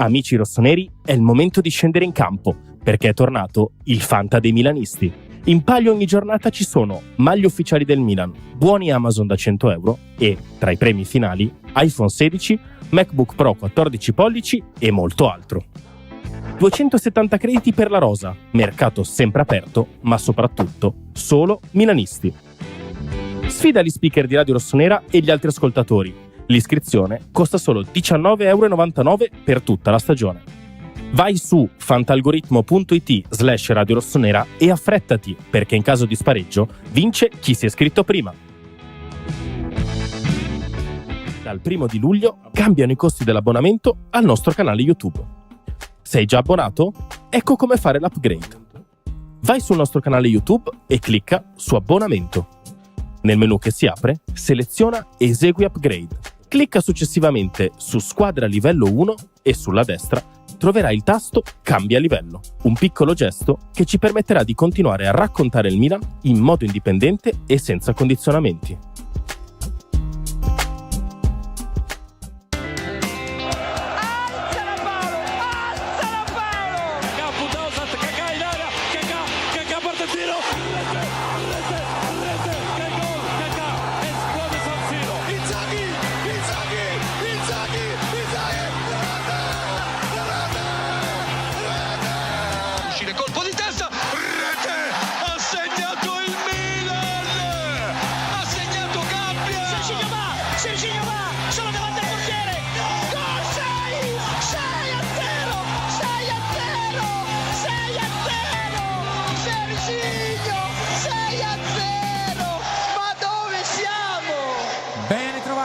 Amici rossoneri, è il momento di scendere in campo, perché è tornato il Fanta dei milanisti. In palio ogni giornata ci sono maglie ufficiali del Milan, buoni Amazon da 100 euro e, tra i premi finali, iPhone 16, MacBook Pro 14 pollici e molto altro. 270 crediti per la rosa, mercato sempre aperto, ma soprattutto solo milanisti. Sfida gli speaker di Radio Rossonera e gli altri ascoltatori. L'iscrizione costa solo 19,99 € per tutta la stagione. Vai su fantalgoritmo.it/Radio Rossonera e affrettati, perché in caso di spareggio vince chi si è iscritto prima. Dal 1 di luglio cambiano i costi dell'abbonamento al nostro canale YouTube. Sei già abbonato? Ecco come fare l'upgrade. Vai sul nostro canale YouTube e clicca su abbonamento. Nel menu che si apre, seleziona Esegui upgrade. Clicca successivamente su Squadra livello 1 e sulla destra troverai il tasto Cambia livello, un piccolo gesto che ci permetterà di continuare a raccontare il Milan in modo indipendente e senza condizionamenti.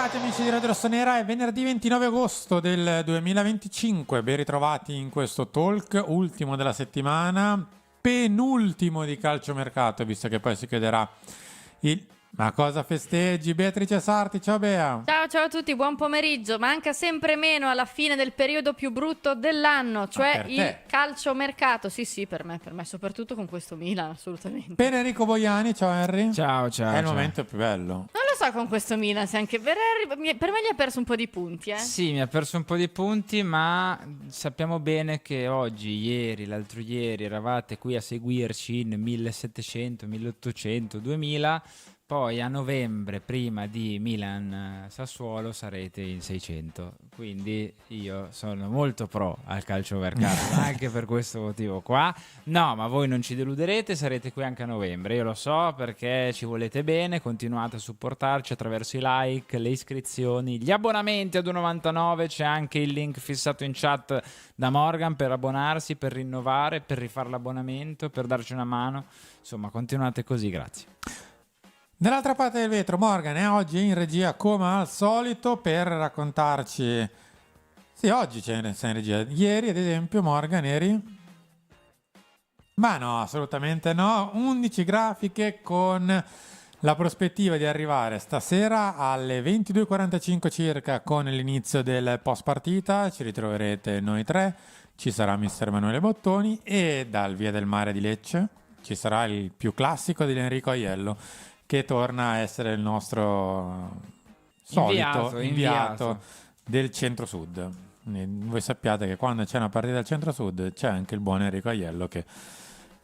Amici di Radio Rossonera, è venerdì 29 agosto del 2025, ben ritrovati in questo talk, ultimo della settimana, penultimo di calciomercato, visto che poi si chiuderà il... Ma cosa festeggi? Beatrice Sarti, ciao Bea! Ciao a tutti, buon pomeriggio. Manca sempre meno alla fine del periodo più brutto dell'anno, cioè il calciomercato. Sì, per me soprattutto con questo Milan, assolutamente. Bene, Enrico Boiani, ciao Henry. Ciao. È il momento più bello. Non lo so con questo Milan, se anche per me gli ha perso un po' di punti, Sì, mi ha perso un po' di punti, ma sappiamo bene che oggi, ieri, l'altro ieri eravate qui a seguirci in 1700, 1800, 2000. Poi a novembre, prima di Milan-Sassuolo, sarete in 600. Quindi io sono molto pro al calciomercato, anche per questo motivo qua. No, ma voi non ci deluderete, sarete qui anche a novembre. Io lo so, perché ci volete bene, continuate a supportarci attraverso i like, le iscrizioni, gli abbonamenti ad 1,99. C'è anche il link fissato in chat da Morgan per abbonarsi, per rinnovare, per rifare l'abbonamento, per darci una mano. Insomma, continuate così, grazie. Dall'altra parte del vetro, Morgan è oggi in regia come al solito per raccontarci... Sì, oggi sei in regia. Ieri, ad esempio, Morgan, eri... Ma no, assolutamente no. 11 grafiche con la prospettiva di arrivare stasera alle 22:45 circa con l'inizio del post partita. Ci ritroverete noi tre. Ci sarà mister Emanuele Bottoni e dal Via del Mare di Lecce ci sarà il più classico di Enrico Aiello, che torna a essere il nostro solito inviato del centro-sud. Voi sappiate che quando c'è una partita del centro-sud c'è anche il buon Enrico Aiello che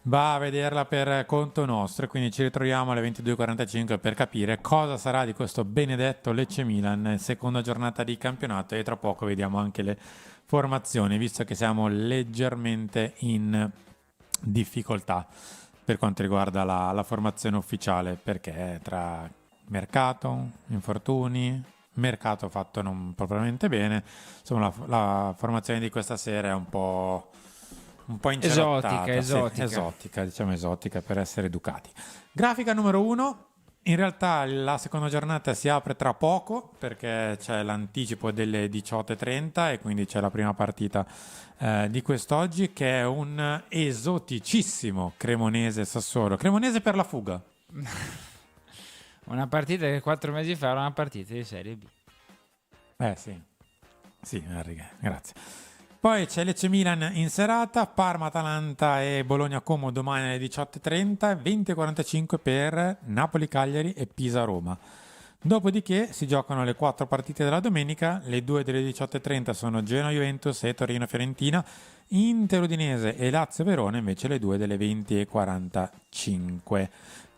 va a vederla per conto nostro, e quindi ci ritroviamo alle 22:45 per capire cosa sarà di questo benedetto Lecce-Milan, seconda giornata di campionato, e tra poco vediamo anche le formazioni, visto che siamo leggermente in difficoltà per quanto riguarda la formazione ufficiale, perché tra mercato, infortuni, mercato fatto non propriamente bene, insomma la formazione di questa sera è un po' incerottata, esotica per essere educati. Grafica numero 1. In realtà la seconda giornata si apre tra poco, perché c'è l'anticipo delle 18:30 e quindi c'è la prima partita di quest'oggi, che è un esoticissimo Cremonese-Sassuolo. Cremonese per la fuga. Una partita che 4 mesi fa era una partita di Serie B. Sì, grazie. Poi c'è Lecce-Milan in serata, Parma-Atalanta e Bologna-Como domani alle 18:30, 20:45 per Napoli-Cagliari e Pisa-Roma. Dopodiché si giocano le 4 partite della domenica, le 2 delle 18:30 sono Genoa-Juventus e Torino-Fiorentina, Inter-Udinese e Lazio-Verona invece le 2 delle 20:45.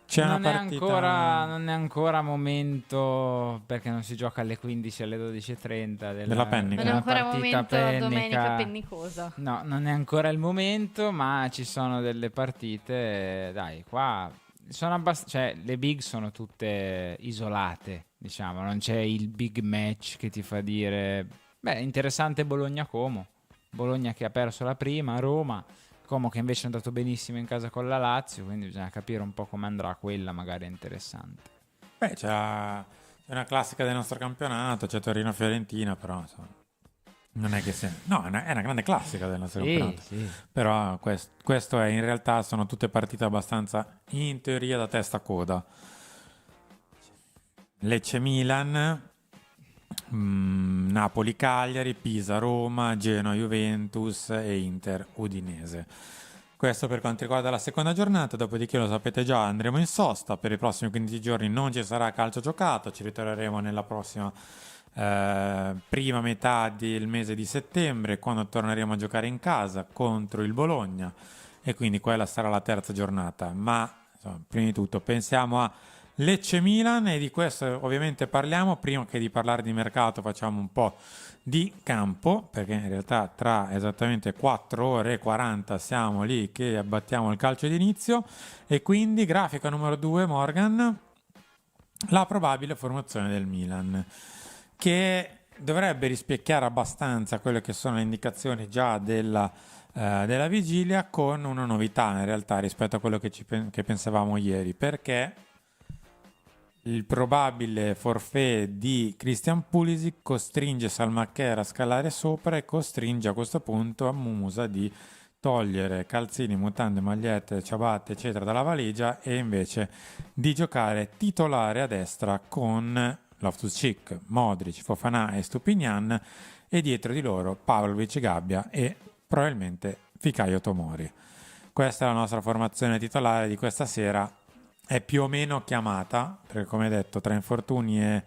C'è una partita... non è ancora momento, perché non si gioca alle 15 alle 12:30 Della Pennica. Non è ancora partita momento domenica pennicosa. No, non è ancora il momento, ma ci sono delle partite, dai, qua sono cioè, le big sono tutte isolate, diciamo, non c'è il big match che ti fa dire, beh, interessante Bologna-Como. Bologna che ha perso la prima, Roma, Como che invece è andato benissimo in casa con la Lazio, quindi bisogna capire un po' come andrà quella, magari è interessante. Beh, c'è una classica del nostro campionato, c'è Torino-Fiorentina, però insomma, non è che sia... No, è una grande classica del nostro campionato. Sì. Però questo è, in realtà sono tutte partite abbastanza, in teoria, da testa a coda. Lecce-Milan, Napoli-Cagliari, Pisa-Roma, Genoa-Juventus e Inter-Udinese. Questo per quanto riguarda la seconda giornata, dopodiché lo sapete già, andremo in sosta, per i prossimi 15 giorni non ci sarà calcio giocato, ci ritroveremo nella prossima prima metà del mese di settembre, quando torneremo a giocare in casa contro il Bologna, e quindi quella sarà la terza giornata. Ma insomma, prima di tutto pensiamo a Lecce-Milan, e di questo ovviamente parliamo. Prima che di parlare di mercato facciamo un po' di campo, perché in realtà tra esattamente 4 ore e 40 siamo lì che abbattiamo il calcio d'inizio. E quindi grafica numero 2, Morgan, la probabile formazione del Milan, che dovrebbe rispecchiare abbastanza quelle che sono le indicazioni già della vigilia, con una novità in realtà rispetto a quello che pensavamo ieri, perché il probabile forfait di Christian Pulisic costringe Salmacher a scalare sopra e costringe a questo punto a Musa di togliere calzini, mutande, magliette, ciabatte eccetera dalla valigia, e invece di giocare titolare a destra con Loftus-Cheek, Modric, Fofana e Stupinian, e dietro di loro Pavlovic, Gabbia e probabilmente Fikayo Tomori. Questa è la nostra formazione titolare di questa sera. È più o meno chiamata, perché come detto, tra infortuni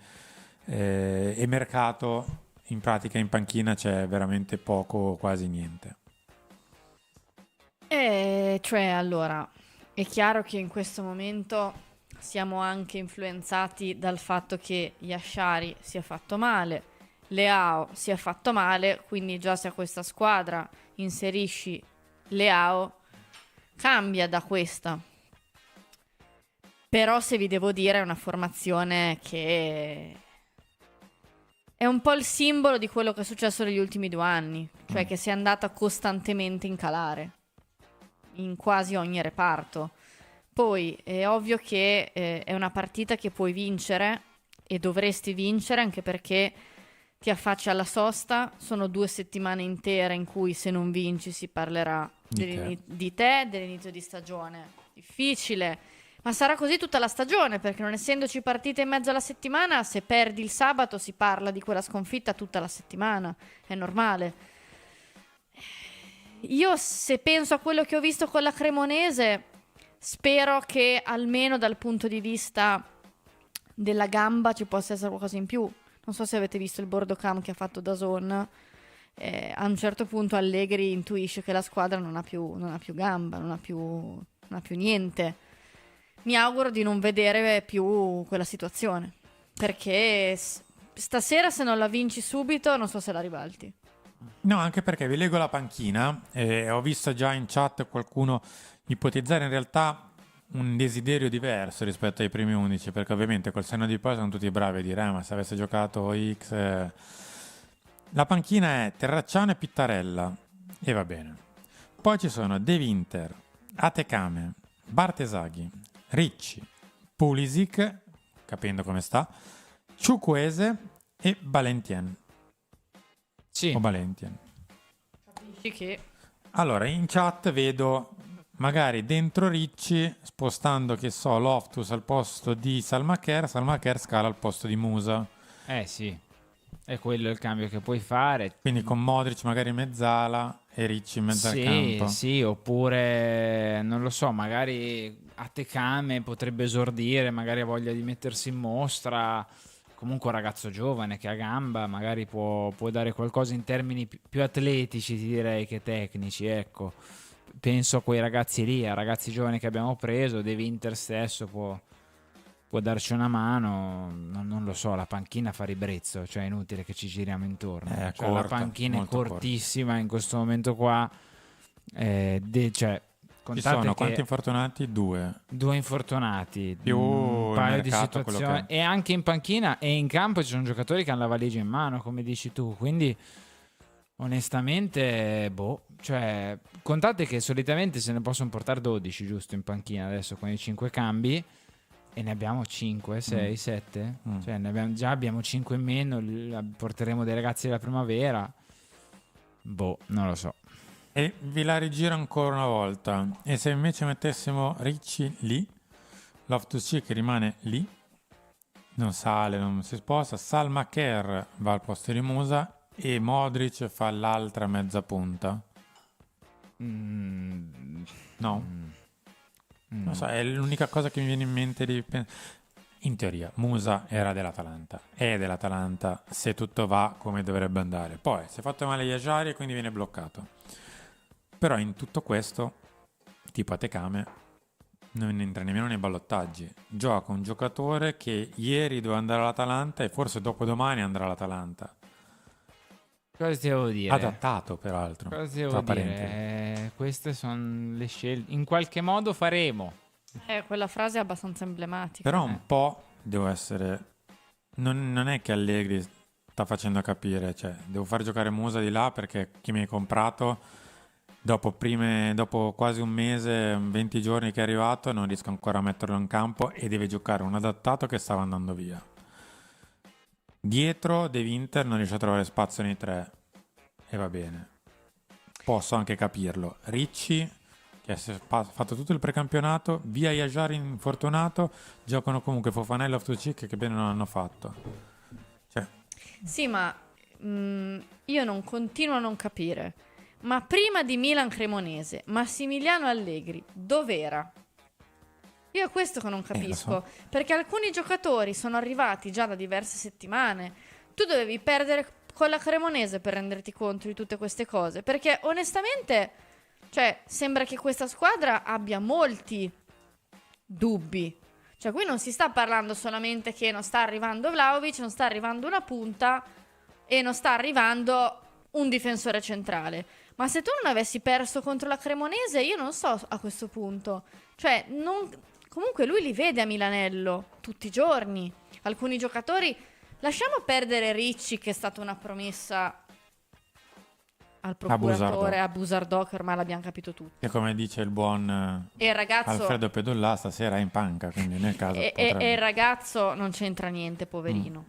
e mercato, in pratica in panchina c'è veramente poco o quasi niente. Cioè, allora, è chiaro che in questo momento siamo anche influenzati dal fatto che Yashari si è fatto male, Leao si è fatto male, quindi già se a questa squadra inserisci Leao cambia da questa. Però se vi devo dire è una formazione che è un po' il simbolo di quello che è successo negli ultimi 2 anni, cioè che si è andata costantemente in calare in quasi ogni reparto. Poi è ovvio che è una partita che puoi vincere e dovresti vincere, anche perché ti affacci alla sosta, sono 2 settimane intere in cui se non vinci si parlerà di te, dell'inizio di stagione. Difficile, ma sarà così tutta la stagione, perché non essendoci partite in mezzo alla settimana, se perdi il sabato si parla di quella sconfitta tutta la settimana, è normale. Io, se penso a quello che ho visto con la Cremonese, spero che almeno dal punto di vista della gamba ci possa essere qualcosa in più. Non so se avete visto il Bordocam che ha fatto DAZN. A un certo punto Allegri intuisce che la squadra non ha più gamba, non ha più niente. Mi auguro di non vedere più quella situazione, perché stasera se non la vinci subito non so se la ribalti. No, anche perché vi leggo la panchina, ho visto già in chat qualcuno ipotizzare in realtà un desiderio diverso rispetto ai primi 11, perché ovviamente col senno di poi sono tutti bravi a dire ma se avesse giocato X... La panchina è Terracciano e Pittarella, e va bene. Poi ci sono De Winter, Atekame, Bartesaghi, Ricci, Pulisic, capendo come sta, Chukwueze e Valentien. Sì. O Valentien. Capisci che... Allora, in chat vedo magari dentro Ricci, spostando, che so, Loftus al posto di Salmacher scala al posto di Musa. Sì, è quello il cambio che puoi fare. Quindi con Modric magari in mezzala e Ricci in mezzo al campo. Sì, oppure, non lo so, magari Atekame potrebbe esordire, magari ha voglia di mettersi in mostra. comunque un ragazzo giovane che ha gamba, magari può dare qualcosa in termini più atletici, ti direi, che tecnici, ecco. Penso a quei ragazzi lì, a ragazzi giovani che abbiamo preso. De Winter stesso può darci una mano, non lo so. La panchina fa ribrezzo, cioè è inutile che ci giriamo intorno, È cioè, la corta, panchina è molto corta. cortissima in questo momento qua. Cioè, Ci contate sono che quanti infortunati? 2. 2 infortunati, Più un il paio di mercato, quello situazioni, che e anche in panchina e in campo ci sono giocatori che hanno la valigia in mano, come dici tu, quindi onestamente, cioè, contate che solitamente se ne possono portare 12, giusto, in panchina adesso con i 5 cambi, e ne abbiamo 5, 6, 7, cioè abbiamo 5 in meno, porteremo dei ragazzi della primavera, non lo so. E vi la rigiro ancora una volta. E se invece mettessimo Ricci lì, Loftus-Cheek rimane lì, non sale, non si sposta, Salma Kerr va al posto di Musa e Modric fa l'altra mezza punta. No? Non so, è l'unica cosa che mi viene in mente di in teoria Musa era dell'Atalanta, è dell'Atalanta se tutto va come dovrebbe andare. Poi si è fatto male Yajari e quindi viene bloccato. Però in tutto questo, tipo a Tecame, non entra nemmeno nei ballottaggi. Gioca un giocatore che ieri doveva andare all'Atalanta e forse dopodomani andrà all'Atalanta. Cosa ti devo dire? Adattato, peraltro. Cosa ti devo dire? Queste sono le scelte. In qualche modo faremo. Quella frase è abbastanza emblematica. Però un po' devo essere... Non è che Allegri sta facendo capire, cioè devo far giocare Musa di là perché chi mi hai comprato... Dopo quasi un mese, 20 giorni che è arrivato, non riesco ancora a metterlo in campo e deve giocare un adattato che stava andando via. Dietro De Winter non riesce a trovare spazio nei 3 e va bene. Posso anche capirlo. Ricci, che ha fatto tutto il precampionato, via Yajari infortunato, giocano comunque Fofanello e Loftus-Cheek che bene non hanno fatto. Cioè. Sì, ma io non continuo a non capire. Ma prima di Milan Cremonese, Massimiliano Allegri, dov'era? Io è questo che non capisco, perché alcuni giocatori sono arrivati già da diverse settimane. Tu dovevi perdere con la Cremonese per renderti conto di tutte queste cose, perché onestamente, cioè, sembra che questa squadra abbia molti dubbi. Cioè, qui non si sta parlando solamente che non sta arrivando Vlahovic, non sta arrivando una punta e non sta arrivando un difensore centrale. Ma se tu non avessi perso contro la Cremonese, io non so a questo punto. Cioè, comunque lui li vede a Milanello tutti i giorni. Alcuni giocatori... Lasciamo perdere Ricci, che è stata una promessa al procuratore, a Busardò, che ormai l'abbiamo capito tutti. E come dice il buon E il ragazzo... Alfredo Pedollà, stasera è in panca, quindi nel caso e il ragazzo non c'entra niente, poverino.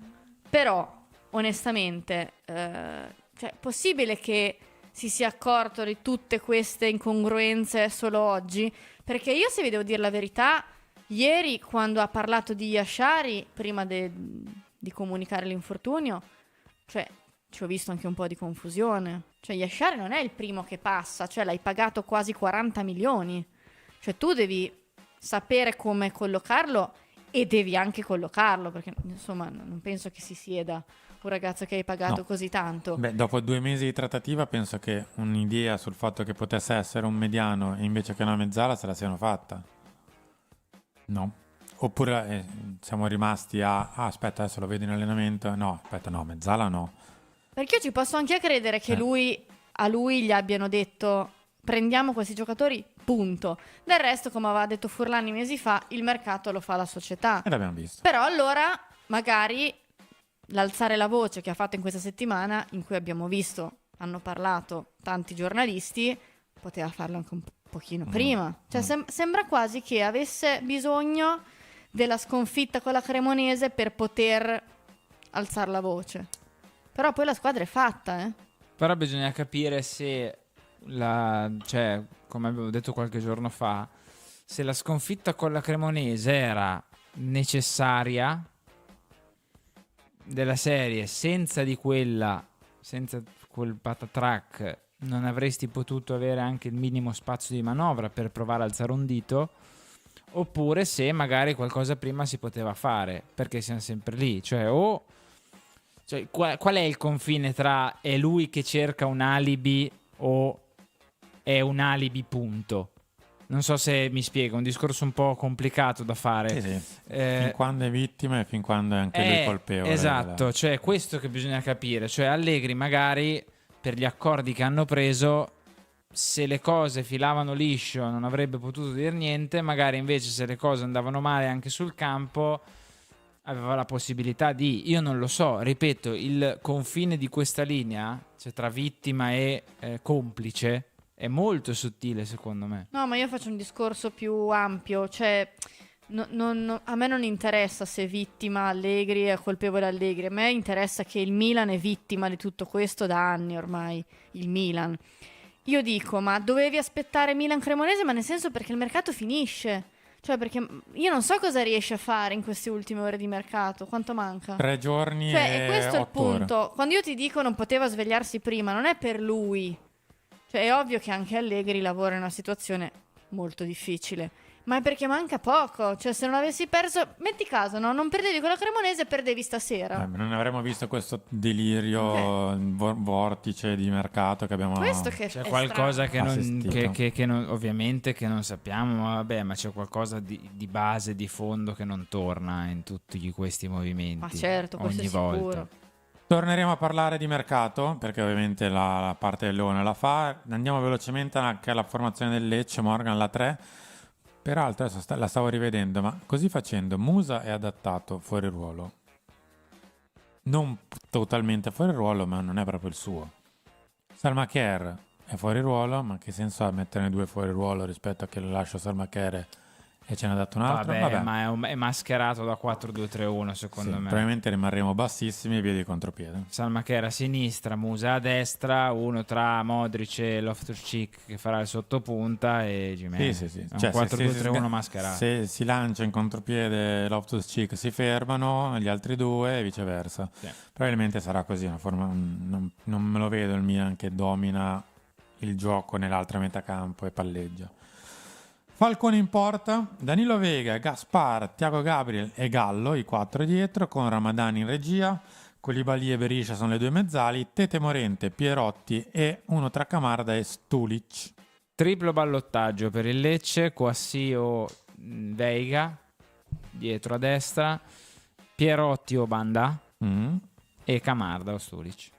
Però, onestamente, cioè, è possibile che si sia accorto di tutte queste incongruenze solo oggi? Perché io, se vi devo dire la verità, ieri quando ha parlato di Yashari, prima di comunicare l'infortunio, cioè ci ho visto anche un po' di confusione. Cioè Yashari non è il primo che passa, cioè l'hai pagato quasi 40 milioni. Cioè tu devi sapere come collocarlo e devi anche collocarlo, perché insomma non penso che si sieda un ragazzo che hai pagato così tanto. Beh, dopo 2 mesi di trattativa penso che un'idea sul fatto che potesse essere un mediano invece che una mezzala se la siano fatta. No? Oppure siamo rimasti aspetta, adesso lo vedo in allenamento. No, aspetta, no, mezzala no. Perché io ci posso anche credere che a lui gli abbiano detto prendiamo questi giocatori, punto. Del resto, come aveva detto Furlani mesi fa, il mercato lo fa la società. E l'abbiamo visto. Però allora magari l'alzare la voce che ha fatto in questa settimana, in cui abbiamo visto, hanno parlato tanti giornalisti, poteva farlo anche un pochino prima. Cioè sembra quasi che avesse bisogno della sconfitta con la Cremonese per poter alzare la voce. Però poi la squadra è fatta, Però bisogna capire se cioè, come avevo detto qualche giorno fa, se la sconfitta con la Cremonese era necessaria, della serie, senza quel patatrack non avresti potuto avere anche il minimo spazio di manovra per provare a alzare un dito, oppure se magari qualcosa prima si poteva fare, perché siamo sempre lì, cioè qual è il confine tra è lui che cerca un alibi o è un alibi punto? Non so se mi spiego, è un discorso un po' complicato da fare. Sì. Fin quando è vittima e fin quando è anche lui colpevole. Esatto, cioè questo che bisogna capire. Cioè Allegri magari per gli accordi che hanno preso, se le cose filavano liscio non avrebbe potuto dire niente, magari invece se le cose andavano male anche sul campo aveva la possibilità di, io non lo so, ripeto, il confine di questa linea, cioè tra vittima e complice, è molto sottile secondo me. No, ma io faccio un discorso più ampio, cioè a me non interessa se è vittima Allegri è colpevole Allegri, a me interessa che il Milan è vittima di tutto questo da anni ormai, il Milan. Io dico, ma dovevi aspettare Milan-Cremonese, ma nel senso perché il mercato finisce, cioè perché io non so cosa riesce a fare in queste ultime ore di mercato, quanto manca? 3 giorni Cioè, e questo è il 8 ore. punto, quando io ti dico non poteva svegliarsi prima, non è per lui. Cioè è ovvio che anche Allegri lavora in una situazione molto difficile, ma è perché manca poco. Cioè se non avessi perso, metti caso, no? Non perdevi con la Cremonese, perdevi stasera. Non avremmo visto questo delirio vortice di mercato che abbiamo. Questo che C'è è qualcosa strano. che non, ovviamente che non sappiamo, ma vabbè, ma c'è qualcosa di base, di fondo che non torna in tutti questi movimenti. Ma certo, questo ogni è sicuro. volta. Torneremo a parlare di mercato perché ovviamente la parte del Leone la fa. Andiamo velocemente anche alla formazione del Lecce, Morgan la 3. Peraltro adesso la stavo rivedendo, ma così facendo Musa è adattato fuori ruolo. Non totalmente fuori ruolo, ma non è proprio il suo. Salmacher è fuori ruolo, ma che senso ha metterne 2 fuori ruolo rispetto a che lo lascio Salmacher e ce n'ha dato un altro? Vabbè, ma è mascherato da 4-2-3-1 secondo me. Probabilmente rimarremo bassissimi e via di contropiede. Salmacher a sinistra, Musa a destra, uno tra Modric e Loftus-Cheek che farà il sottopunta e Gimenez. Sì. È un Cioè, 4-2-3-1 mascherato. Se si lancia in contropiede Loftus-Cheek si fermano, gli altri 2 e viceversa. Sì. Probabilmente sarà così, una forma, non me lo vedo il Milan che domina il gioco nell'altra metà campo e palleggia. Falcone in porta, Danilo Vega, Gaspar, Thiago Gabriel e Gallo, i 4 dietro, con Ramadani in regia, Koulibaly e Berisha sono le 2 mezzali, Tete Morente, Pierotti e uno tra Camarda e Stulic. Triplo ballottaggio per il Lecce, Kouassi o Veiga dietro a destra, Pierotti o Banda e Camarda o Stulic.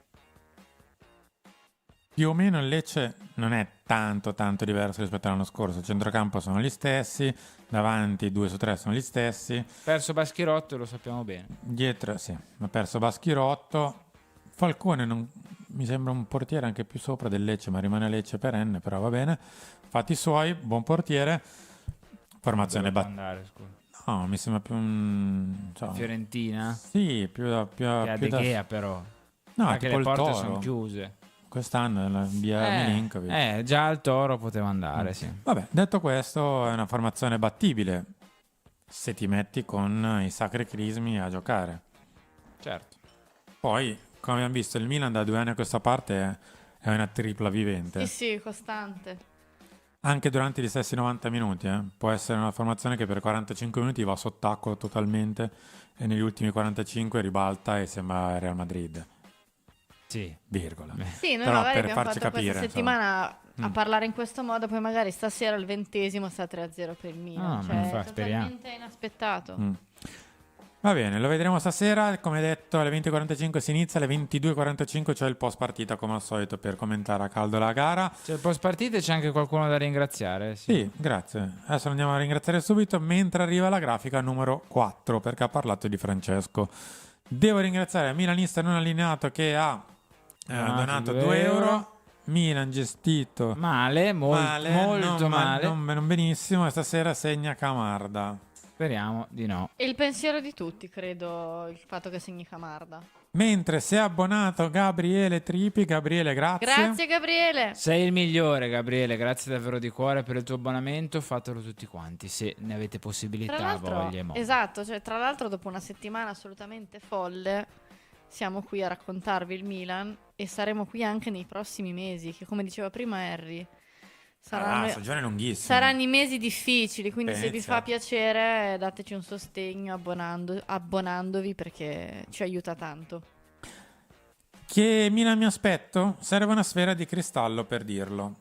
Più o meno il Lecce non è tanto diverso rispetto all'anno scorso. Il centrocampo sono gli stessi, davanti 2 su 3 sono gli stessi. Perso Baschirotto, lo sappiamo bene. Dietro, sì, ha perso Baschirotto. Falcone mi sembra un portiere anche più sopra del Lecce, ma rimane Lecce perenne, però va bene. Fatti suoi, buon portiere. Formazione andare, scusa. No, mi sembra più Fiorentina? Sì, più Che a De Gea però. No, anche tipo le porte il Toro. sono chiuse. Quest'anno è via Milinkovic. Già al Toro poteva andare, sì. Vabbè, detto questo, è una formazione battibile se ti metti con i sacri crismi a giocare. Certo. Poi, come abbiamo visto, il Milan da 2 anni a questa parte è una tripla vivente. Sì, costante. Anche durante gli stessi 90 minuti. Può essere una formazione che per 45 minuti va sott'acqua totalmente e negli ultimi 45 ribalta e sembra Real Madrid. Sì. Virgola. Sì, noi Però magari per abbiamo farci fatto capire, questa settimana a parlare in questo modo, poi magari stasera al 20° sta 3-0 per il Milan. Cioè, è totalmente inaspettato. Va bene, lo vedremo stasera. Come detto, alle 20.45 si inizia, alle 22.45 c'è il post partita come al solito per commentare a caldo la gara. C'è il post partita e c'è anche qualcuno da ringraziare. Sì, grazie. Adesso andiamo a ringraziare subito mentre arriva la grafica numero 4 perché ha parlato di Francesco. Devo ringraziare il milanista non allineato che ha donato 2 euro. Milan gestito male, molto male. Non benissimo, e stasera segna Camarda. Speriamo di no. E il pensiero di tutti, credo, il fatto che segni Camarda. Mentre si è abbonato Gabriele Tripi. Gabriele, grazie. Grazie Gabriele. Sei il migliore, Gabriele, grazie davvero di cuore per il tuo abbonamento. Fatelo tutti quanti se ne avete possibilità, voglia e modo. Esatto, cioè tra l'altro dopo una settimana assolutamente folle siamo qui a raccontarvi il Milan e saremo qui anche nei prossimi mesi, che come diceva prima Harry, stagione lunghissima. Saranno i mesi difficili, quindi se vi Inizia. fa piacere dateci un sostegno abbonandovi perché ci aiuta tanto. Che Milan mi aspetto? Serve una sfera di cristallo per dirlo.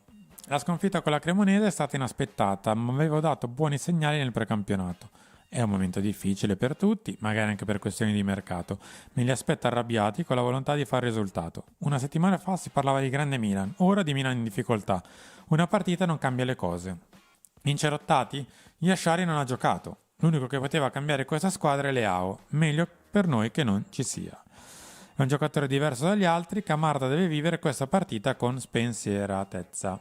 La sconfitta con la Cremonese è stata inaspettata, ma avevo dato buoni segnali nel precampionato. È un momento difficile per tutti, magari anche per questioni di mercato. Me li aspetto arrabbiati con la volontà di fare risultato. Una settimana fa si parlava di grande Milan, ora di Milan in difficoltà. Una partita non cambia le cose. Incerottati? Yashari non ha giocato. L'unico che poteva cambiare questa squadra è Leao. Meglio per noi che non ci sia. È un giocatore diverso dagli altri, Camarda deve vivere questa partita con spensieratezza.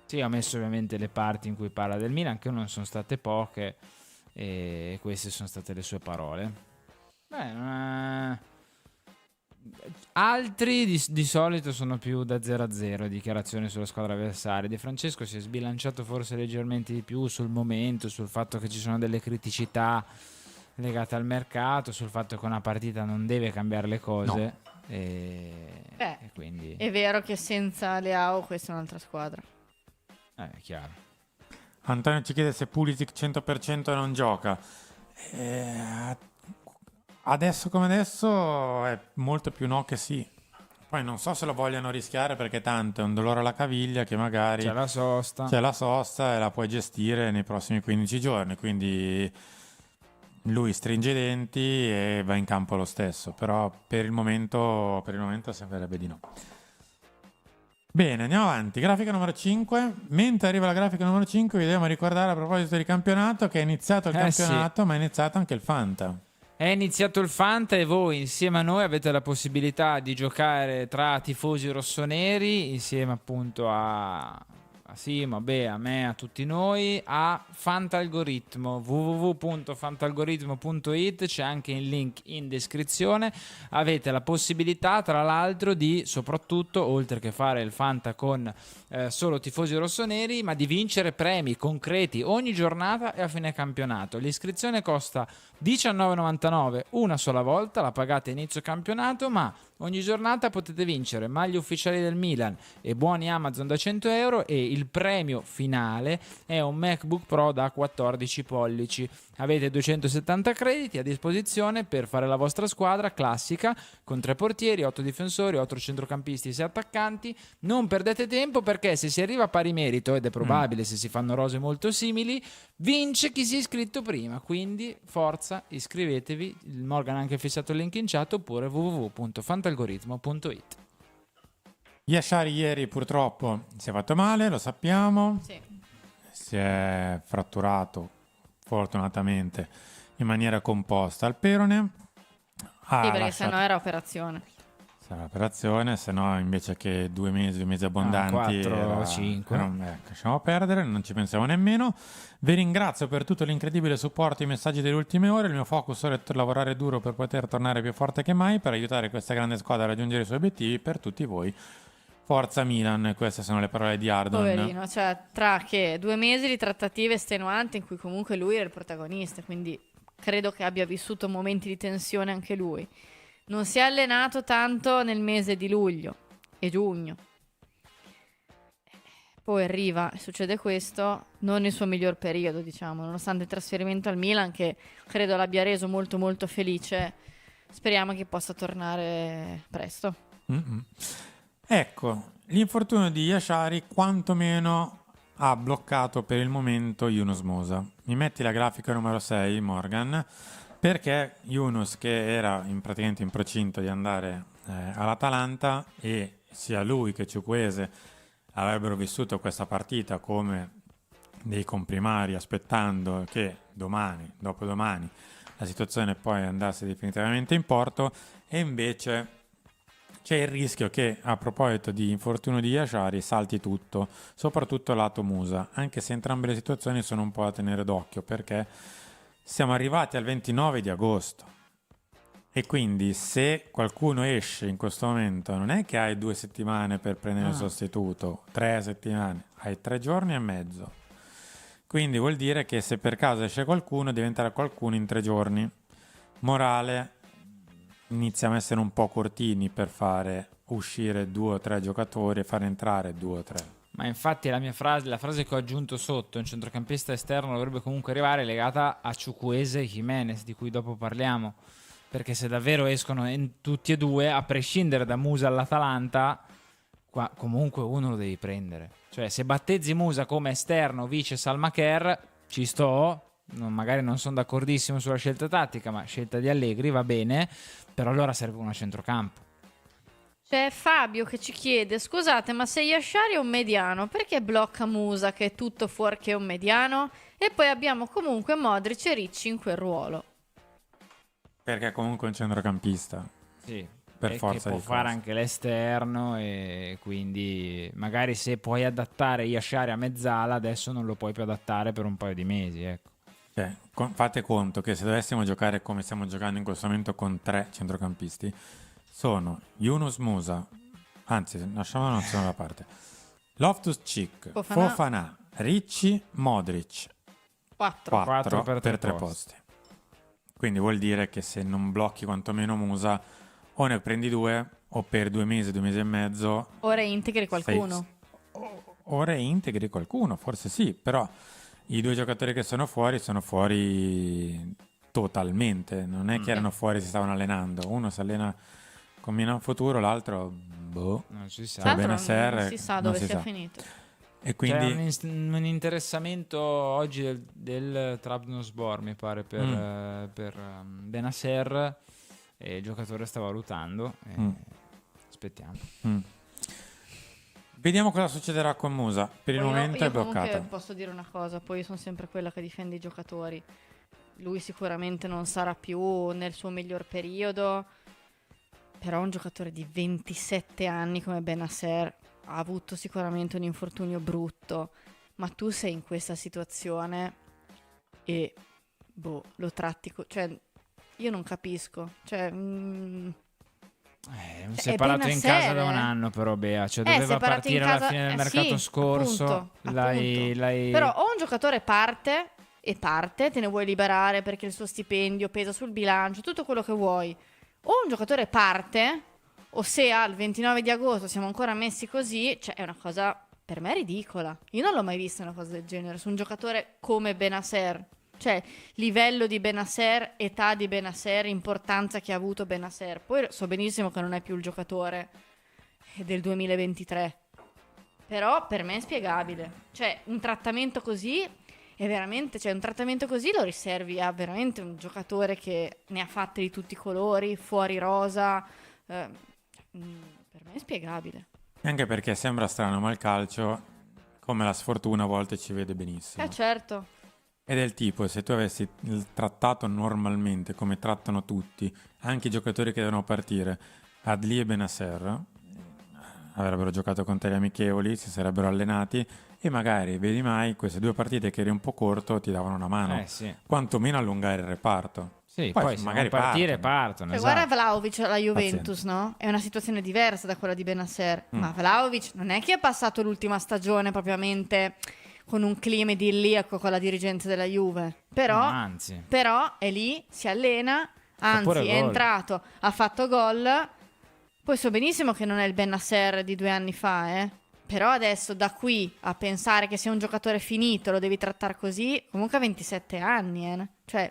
Sì, ho messo ovviamente le parti in cui parla del Milan, che non sono state poche, e queste sono state le sue parole. Altri di solito sono più da 0-0 dichiarazioni sulla squadra avversaria. De Francesco si è sbilanciato forse leggermente di più sul momento, sul fatto che ci sono delle criticità legate al mercato, sul fatto che una partita non deve cambiare le cose. No. E quindi È vero che senza Leao questa è un'altra squadra. è chiaro. Antonio ci chiede se Pulisic 100% non gioca. Adesso come adesso è molto più no che sì. Poi non so se lo vogliano rischiare perché tanto è un dolore alla caviglia che magari C'è la sosta. c'è la sosta e la puoi gestire nei prossimi 15 giorni. Quindi lui stringe i denti e va in campo lo stesso. Però per il momento sembrerebbe di no. Bene, andiamo avanti. Grafica numero 5. Mentre arriva la grafica numero 5, vi dobbiamo ricordare a proposito di campionato che è iniziato il campionato, ma è iniziato anche il Fanta. È iniziato il Fanta e voi insieme a noi avete la possibilità di giocare tra tifosi rossoneri insieme appunto a Simo, a Bea, a me, a tutti noi a Fantalgoritmo, www.fantalgoritmo.it, c'è anche il link in descrizione. Avete la possibilità tra l'altro di soprattutto, oltre che fare il Fanta con solo tifosi rossoneri, ma di vincere premi concreti ogni giornata e a fine campionato. L'iscrizione costa €19,99 una sola volta, la pagate a inizio campionato, ma ogni giornata potete vincere maglie ufficiali del Milan e buoni Amazon da €100 e il premio finale è un MacBook Pro da 14 pollici. Avete 270 crediti a disposizione per fare la vostra squadra classica con 3 portieri, 8 difensori, 8 centrocampisti e 6 attaccanti. Non perdete tempo perché se si arriva a pari merito, ed è probabile se si fanno rose molto simili, vince chi si è iscritto prima. Quindi forza, iscrivetevi. Il Morgan ha anche fissato il link in chat oppure www.fantalgoritmo.it. Yashari ieri purtroppo si è fatto male, lo sappiamo. Sì. Si è fratturato fortunatamente in maniera composta al perone. Sì, perché sennò era operazione. Sarà operazione, se no invece che 2 mesi abbondanti 4 o 5. Lasciamo perdere, non ci pensiamo nemmeno. Vi ringrazio per tutto l'incredibile supporto e i messaggi delle ultime ore. Il mio focus ora è lavorare duro per poter tornare più forte che mai, per aiutare questa grande squadra a raggiungere i suoi obiettivi. Per tutti voi, forza Milan. Queste sono le parole di Ardon. Poverino, cioè tra che 2 mesi di trattative estenuanti in cui comunque lui era il protagonista, quindi credo che abbia vissuto momenti di tensione anche lui. Non si è allenato tanto nel mese di luglio e giugno. Poi arriva e succede questo, non il suo miglior periodo, diciamo, nonostante il trasferimento al Milan che credo l'abbia reso molto molto felice. Speriamo che possa tornare presto. Mm-mm. Ecco, l'infortunio di Yashari quantomeno ha bloccato per il momento Yunus Musa. Mi metti la grafica numero 6, Morgan, perché Yunus, che era praticamente in procinto di andare all'Atalanta, e sia lui che Chukwueze avrebbero vissuto questa partita come dei comprimari, aspettando che domani, dopodomani, la situazione poi andasse definitivamente in porto, e invece c'è il rischio che, a proposito di infortunio di Yashari, salti tutto, soprattutto lato Musa, anche se entrambe le situazioni sono un po' da tenere d'occhio, perché siamo arrivati al 29 di agosto e quindi se qualcuno esce in questo momento non è che hai 2 settimane per prendere il sostituto, 3 settimane, hai 3 giorni e mezzo. Quindi vuol dire che se per caso esce qualcuno, diventerà qualcuno in 3 giorni. Morale, iniziamo a essere un po' cortini per fare uscire 2 o 3 giocatori e fare entrare 2 o 3. Ma infatti la frase che ho aggiunto sotto, un centrocampista esterno dovrebbe comunque arrivare, è legata a Chukwueze e Jimenez, di cui dopo parliamo. Perché se davvero escono tutti e due, a prescindere da Musa all'Atalanta, qua comunque uno lo devi prendere. Cioè, se battezzi Musa come esterno vice Salmaker, ci sto. Magari non sono d'accordissimo sulla scelta tattica, ma scelta di Allegri va bene. Però allora serve uno a centrocampo. C'è Fabio che ci chiede: scusate, ma se Yashari è un mediano, perché blocca Musa che è tutto fuorché un mediano? E poi abbiamo comunque Modric e Ricci in quel ruolo. Perché comunque è un centrocampista. Sì, Per e forza che di può fare cose. anche l'esterno, e quindi magari se puoi adattare Yashari a mezzala, adesso non lo puoi più adattare per un paio di mesi, ecco. Cioè, fate conto che se dovessimo giocare come stiamo giocando in questo momento con 3 centrocampisti, sono Yunus Musa, anzi lasciamolo una seconda parte, Loftus-Cheek, Fofana, Ricci, Modric, 4. 4 per per tre 3 posti. Quindi vuol dire che se non blocchi quantomeno Musa, o ne prendi 2 o per 2 mesi, 2 mesi e mezzo Ora integri qualcuno. ora integri qualcuno, forse sì, però i 2 giocatori che sono fuori totalmente, non è che erano fuori, si stavano allenando, uno si allena con Milan Futuro, l'altro boh, Non si sa. Cioè, Tra l'altro Benasser, non si sa non dove si sia sa. finito. E C'è quindi un interessamento oggi del Trabzonspor, mi pare, per Benasser, e il giocatore sta valutando. Aspettiamo. vediamo cosa succederà con Musa. Per il Poi momento io è comunque bloccato. posso dire una cosa, poi io sono sempre quella che difende i giocatori. Lui sicuramente non sarà più nel suo miglior periodo, però un giocatore di 27 anni come Benasser ha avuto sicuramente un infortunio brutto, ma tu sei in questa situazione e lo tratti cioè io non capisco, cioè Si è è parlato in Benasser, casa da un anno, però Bea, cioè si è doveva parlato in partire alla casa- fine del mercato sì, scorso. appunto. L'hai... Però o un giocatore parte, te ne vuoi liberare perché il suo stipendio pesa sul bilancio, tutto quello che vuoi. O un giocatore parte, o se al 29 di agosto siamo ancora messi così, cioè è una cosa per me ridicola. Io non l'ho mai vista una cosa del genere su un giocatore come Benasser. Cioè, livello di Benasser, età di Benasser, importanza che ha avuto Benasser. Poi so benissimo che non è più il giocatore del 2023. Però per me è spiegabile. Cioè, un trattamento così è veramente, cioè un trattamento così lo riservi a veramente un giocatore che ne ha fatte di tutti i colori, fuori rosa. Per me è spiegabile. Anche perché sembra strano, ma il calcio, come la sfortuna, a volte ci vede benissimo. Certo. È del tipo, se tu avessi trattato normalmente, come trattano tutti, anche i giocatori che devono partire, Adli e Benasser, avrebbero giocato con te gli amichevoli, si sarebbero allenati e magari, vedi mai, queste 2 partite che eri un po' corto ti davano una mano. sì. Quantomeno allungare il reparto. Sì, poi se magari devono partire, partono. Cioè, Esatto. guarda Vlahovic alla Juventus, no? È una situazione diversa da quella di Benasser. Ma Vlahovic non è che ha passato l'ultima stagione propriamente con un clima idilliaco con la dirigenza della Juve. Però, Anzi. però è lì, si allena, pure anzi è gol. entrato, ha fatto gol. Poi so benissimo che non è il Benasser di 2 anni fa, eh. Però adesso da qui a pensare che sia un giocatore finito, lo devi trattare così, comunque ha 27 anni, eh. Cioè,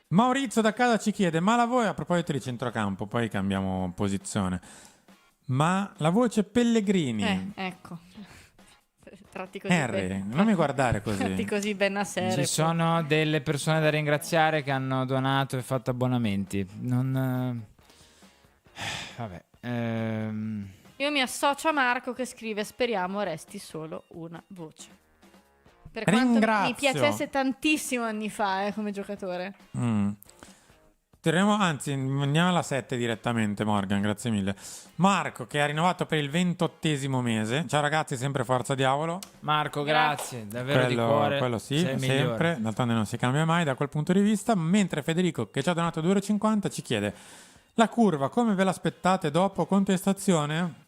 Maurizio da casa ci chiede, ma la voce, a proposito di centrocampo, poi cambiamo posizione, ma la voce Pellegrini, ecco. Tratti così Harry, non mi guardare così. Tratti così Benasser. Ci sono delle persone da ringraziare che hanno donato e fatto abbonamenti. Non... Vabbè. Io mi associo a Marco che scrive: speriamo resti solo una voce. Per quanto Ringrazio. mi piacesse tantissimo anni fa come giocatore. Anzi, andiamo alla 7 direttamente, Morgan, grazie mille. Marco, che ha rinnovato per il 28° mese. Ciao ragazzi, sempre forza diavolo. Marco, grazie, davvero di cuore. Quello sì, sei il sempre, migliore. d'altronde non si cambia mai da quel punto di vista. Mentre Federico, che ci ha donato 2,50 €, ci chiede: la curva, come ve l'aspettate dopo contestazione?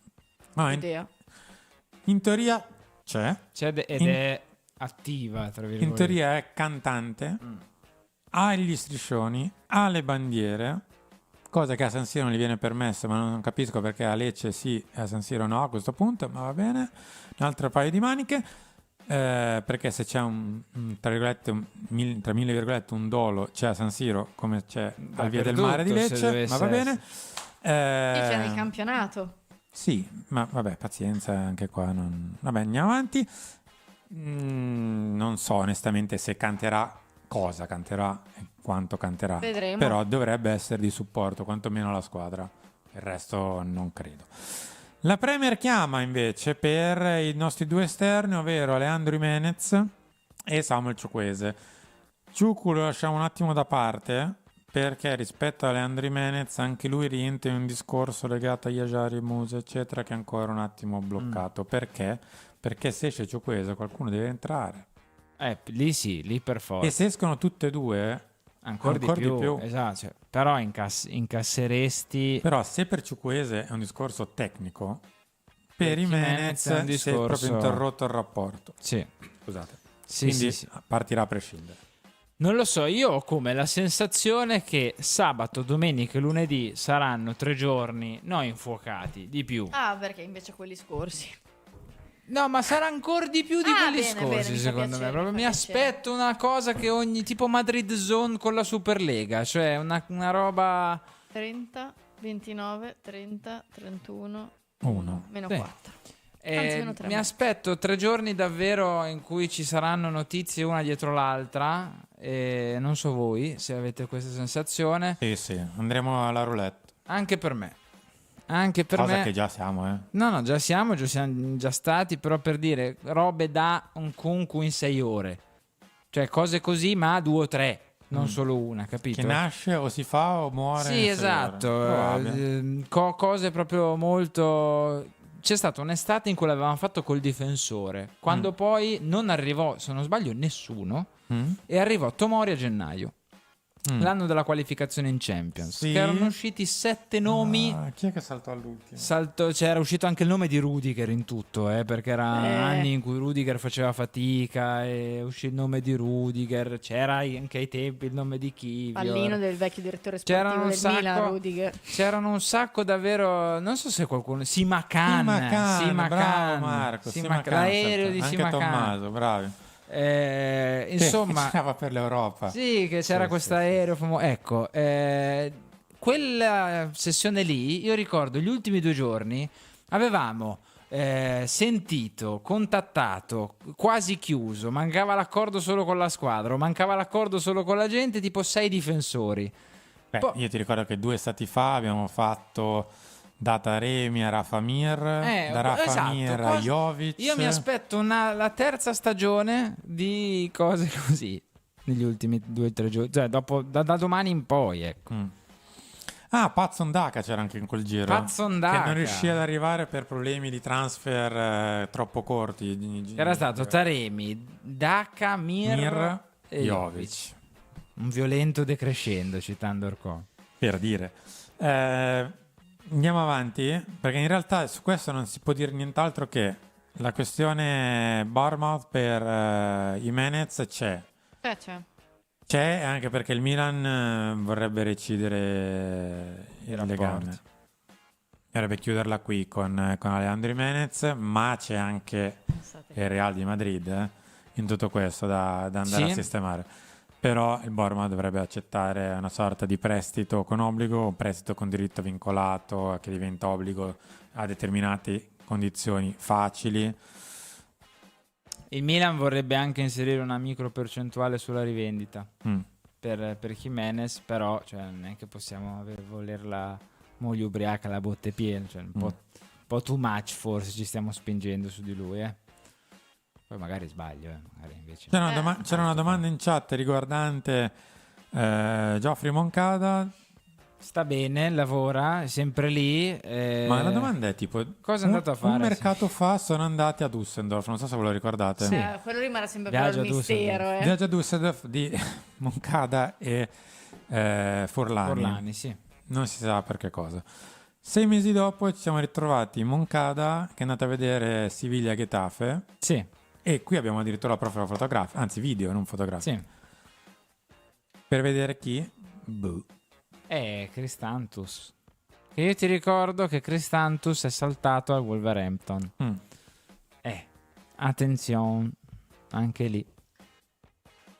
Idea. In teoria c'è. È attiva, tra virgolette. In teoria è cantante, ha gli striscioni, ha le bandiere, cosa che a San Siro non gli viene permessa, ma non capisco perché a Lecce sì e a San Siro no a questo punto, ma va bene. Un altro paio di maniche, perché se c'è tra mille virgolette un dolo c'è a San Siro come c'è al Via del Mare di Lecce, ma va bene. C'è nel campionato. Sì, ma vabbè, pazienza anche qua. Vabbè, andiamo avanti. Non so onestamente se canterà, cosa canterà e quanto canterà. Vedremo. Però dovrebbe essere di supporto, quantomeno alla squadra. Il resto non credo. La Premier chiama invece per i nostri due esterni, ovvero Leandro Jimenez e Samuel Chukwueze. Ciucu lo lasciamo un attimo da parte, perché rispetto a Leandro Jimenez anche lui rientra in un discorso legato a Yajari, Musa eccetera, che è ancora un attimo bloccato. Perché? Perché se esce Chukwueze qualcuno deve entrare, Lì sì, lì per forza. e se escono tutte e due Ancora di più. Esatto, cioè, però incasseresti. Però se per Chukwueze è un discorso tecnico, per Jimenez Jimenez è un si è proprio discorso- interrotto il rapporto. Sì. Scusate. Sì, Quindi sì. partirà a prescindere. Non lo so, io ho come la sensazione che sabato, domenica e lunedì saranno 3 giorni non infuocati, di più. Ah, perché invece quelli scorsi. No, ma sarà ancora di più di quelli bene, scorsi, bene, mi fa secondo piacere, me. Proprio mi mi fa piacere. aspetto una cosa che ogni tipo Madrid Zone con la Superlega, cioè una roba. 30, 29, 30, 31, Uno. meno Sì. 4. Anzi, meno 3. Mi aspetto 3 giorni davvero in cui ci saranno notizie una dietro l'altra. E non so voi se avete questa sensazione. Sì, andremo alla roulette. Anche per me. Anche per Cosa me. che già siamo, No, già siamo già stati, però per dire robe da un concu in 6 ore. Cioè cose così, ma 2 o 3, non solo una, capito? Che nasce o si fa o muore. Sì, in esatto. Probabile. Cose proprio molto. C'è stata un'estate in cui l'avevamo fatto col difensore, quando poi non arrivò, se non sbaglio, nessuno, e arrivò Tomori a gennaio. L'anno della qualificazione in Champions, Sì. che erano usciti 7 nomi. Chi è che saltò all'ultimo? C'era uscito anche il nome di Rudiger in tutto, perché erano Eh. anni in cui Rudiger faceva fatica e uscì il nome di Rudiger, c'era anche ai tempi il nome di Kivior. Pallino del vecchio direttore C'erano sportivo un del Milan, sacco- Rudiger. C'erano un sacco davvero, non so se qualcuno. Simacan, bravo Marco. l'aereo di anche Simacan. Tommaso, bravi. Insomma, Che girava per l'Europa. sì, che c'era Sì, questo sì, aereo famoso. Ecco, quella sessione lì, io ricordo gli ultimi 2 giorni avevamo sentito, contattato, quasi chiuso, mancava l'accordo solo con la squadra, o mancava l'accordo solo con la gente, tipo 6 difensori. Beh, io ti ricordo che 2 estati fa abbiamo fatto da Taremi a Rafa Mir, da Rafa esatto, Mir a Jovic. Io mi aspetto la terza stagione di cose così negli ultimi 2 o 3 giorni, cioè dopo, da domani in poi, ecco. Pazzo Ndaka c'era anche in quel giro. Pazzo Ndaka. Che non riuscì ad arrivare per problemi di transfer troppo corti. Era stato Taremi, Daka, Mir e Jovic. Un violento decrescendo, citando Orcò. Per dire. Andiamo avanti, perché in realtà su questo non si può dire nient'altro che la questione Bournemouth per Jimenez c'è anche perché il Milan vorrebbe recidere il legame, vorrebbe chiuderla qui con Alejandro Jimenez, ma c'è anche il Real di Madrid in tutto questo da andare a sistemare. Però il Bournemouth dovrebbe accettare una sorta di prestito con obbligo, un prestito con diritto vincolato che diventa obbligo a determinate condizioni facili. Il Milan vorrebbe anche inserire una micro percentuale sulla rivendita per Jimenez, però cioè, non è che possiamo volerla moglie ubriaca, la botte piena, cioè, un po' too much forse ci stiamo spingendo su di lui. Poi magari sbaglio, magari invece. C'era una domanda in chat riguardante Geoffrey Moncada. Sta bene, lavora, è sempre lì. Ma la domanda è tipo: cosa è andato a fare? Un mercato fa sono andati a Düsseldorf, non so se ve lo ricordate. Sì. Quello rimane sempre Viaggio però il mistero. Viaggio a Düsseldorf di Moncada e Forlani. Sì. Non si sa per che cosa. 6 mesi dopo ci siamo ritrovati Moncada che è andato a vedere Siviglia-Getafe. Sì. E qui abbiamo addirittura la profilo fotografica, anzi video, non fotografica. Sì. Per vedere chi? Boh. Cristantus. E io ti ricordo che Cristantus è saltato al Wolverhampton. Attenzione, anche lì.